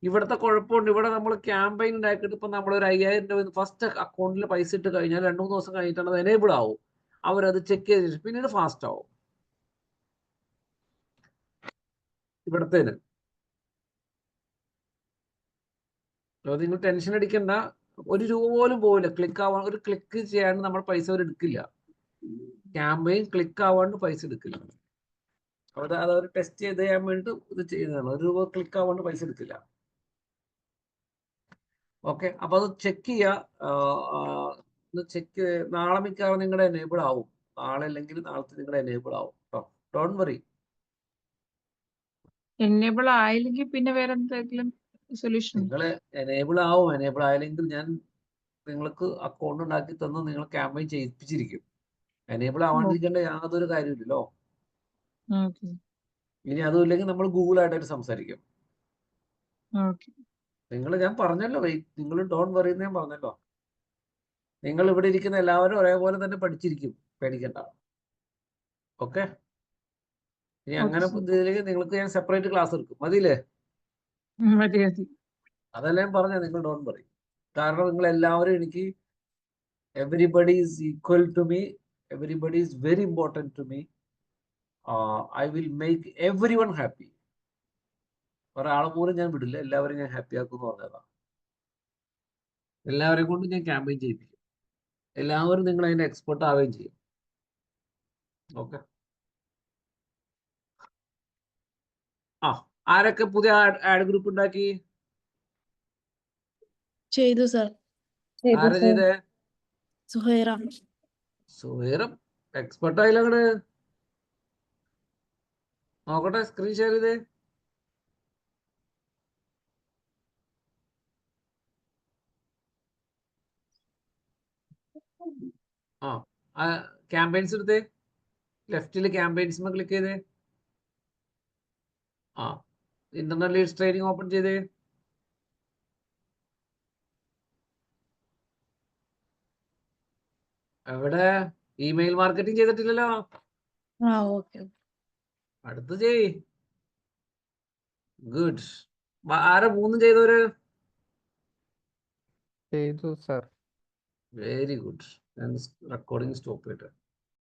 ഇവിടുത്തെ കുഴപ്പമുണ്ട്. ഇവിടെ നമ്മൾ ക്യാമ്പയിൻ ഉണ്ടാക്കിയിട്ട് ഇപ്പൊ നമ്മൾ ഒരു 5000 രൂപ ഫസ്റ്റ് അക്കൗണ്ടിൽ പൈസ ഇട്ട് കഴിഞ്ഞാൽ 2-3 ദിവസം കഴിഞ്ഞിട്ടാണ് അത് എനേബിൾ ആവും. അവരത് ചെക്ക് ചെയ്തിട്ട് പിന്നീട് ഫാസ്റ്റ് ആവും ഇവിടത്തേന്. നിങ്ങൾ ടെൻഷൻ അടിക്കണ്ട. 1 രൂപ പോലും പോവില്ല. ഒരു ക്ലിക്ക് ചെയ്യാണ്ട് നമ്മുടെ പൈസ അവർ എടുക്കില്ല. ക്യാമ്പയിൻ ക്ലിക്ക് ആവാണ്ട് പൈസ എടുക്കില്ല. അവർ ടെസ്റ്റ് ചെയ്ത് ചെയ്യാൻ വേണ്ടി ഇത് ചെയ്യുന്നതാണ്. 1 രൂപ ക്ലിക്ക് ആവാണ്ട് പൈസ എടുക്കില്ല. ഓക്കെ, അപ്പൊ അത് ചെക്ക് ചെയ്യുക. നാളെ മിക്കവാറും നിങ്ങളുടെ എനേബിൾ ആവും. നാളെ അല്ലെങ്കിൽ നാളത്തെ നിങ്ങളുടെ എനേബിൾ ആവും കേട്ടോ. Don't worry. എനേബിൾ ആയില്ലെങ്കിൽ പിന്നെ വേറെ എന്തെങ്കിലും സൊല്യൂഷൻ? നിങ്ങൾ എനേബിൾ ആവും. എനേബിൾ ആയില്ലെങ്കിൽ ഞാൻ നിങ്ങൾക്ക് അക്കൗണ്ട് ഉണ്ടാക്കി തന്ന് നിങ്ങൾ ക്യാമ്പയിൻ ചെയ്യിപ്പിച്ചിരിക്കും. എനേബിൾ ആവാണ്ടിരിക്കേണ്ട യാതൊരു കാര്യമില്ലല്ലോ. ഇനി അതും ഇല്ലെങ്കിൽ നമ്മൾ ഗൂഗിൾ ആയിട്ട് സംസാരിക്കും. ഞാൻ പറഞ്ഞല്ലോ, നിങ്ങൾ ഡോണ്ട് വറി എന്ന് ഞാൻ പറഞ്ഞല്ലോ. നിങ്ങൾ ഇവിടെ ഇരിക്കുന്ന എല്ലാവരും ഒരേപോലെ തന്നെ പഠിച്ചിരിക്കും, പേടിക്കണ്ട. ഓക്കെ, ഇനി അങ്ങനെ ഇതിലേക്ക് നിങ്ങൾക്ക് ഞാൻ സെപ്പറേറ്റ് ക്ലാസ് എടുക്കും. മതിയില്ലേ? അതെല്ലാം ഞാൻ പറഞ്ഞ, നിങ്ങൾ ഡോണ്ട് വറി. കാരണം നിങ്ങൾ എല്ലാവരും എനിക്ക് everybody is equal to me. Everybody is very important to me. I will make everyone happy. ഒരാളെ പോലും ഞാൻ വിടില്ല. എല്ലാവരും ഞാൻ ഹാപ്പി ആക്കും എന്ന് പറഞ്ഞതാണ്. എല്ലാവരെയും കൊണ്ട് ഞാൻ ക്യാമ്പയിൻ ചെയ്യിപ്പിക്കും. എല്ലാവരും നിങ്ങൾ അതിന്റെ എക്സ്പെർട്ട് ആവുകയും ചെയ്യും. ഓക്കെ, ആരൊക്കെ പുതിയ ആഡ് ഗ്രൂപ്പ് ഉണ്ടാക്കി? ചെയ്തു സർ. ആരാ ചെയ്തേ? സുഹൈറ. സുഹൈറും എക്സ്പെർട്ട് ആയില്ല. അങ്ങട് നോക്കട്ടെ, സ്ക്രീൻ ഷെയർ ചെയ്തേ. ക്യാമ്പയിൻസ് എടുത്തേ. ലെഫ്റ്റില് ക്യാമ്പയിൻസ് ക്ലിക്ക് ചെയ്തേ. ഇന്റർണൽ ലീഡ്സ് ട്രെയിനിങ് ഓപ്പൺ ചെയ്തേ. എവിടെ? ഇമെയിൽ മാർക്കറ്റിംഗ് ചെയ്തിട്ടില്ലല്ലോ. ഓക്കെ. അടുത്ത് ചെയ്. ഗുഡ്. ആരാ 3 ചെയ്തവര്? ചെയ്തു സർ. Very good. ഞാൻ റെക്കോർഡിംഗ് സ്റ്റോപ്പ് ചെയ്തിട്ട്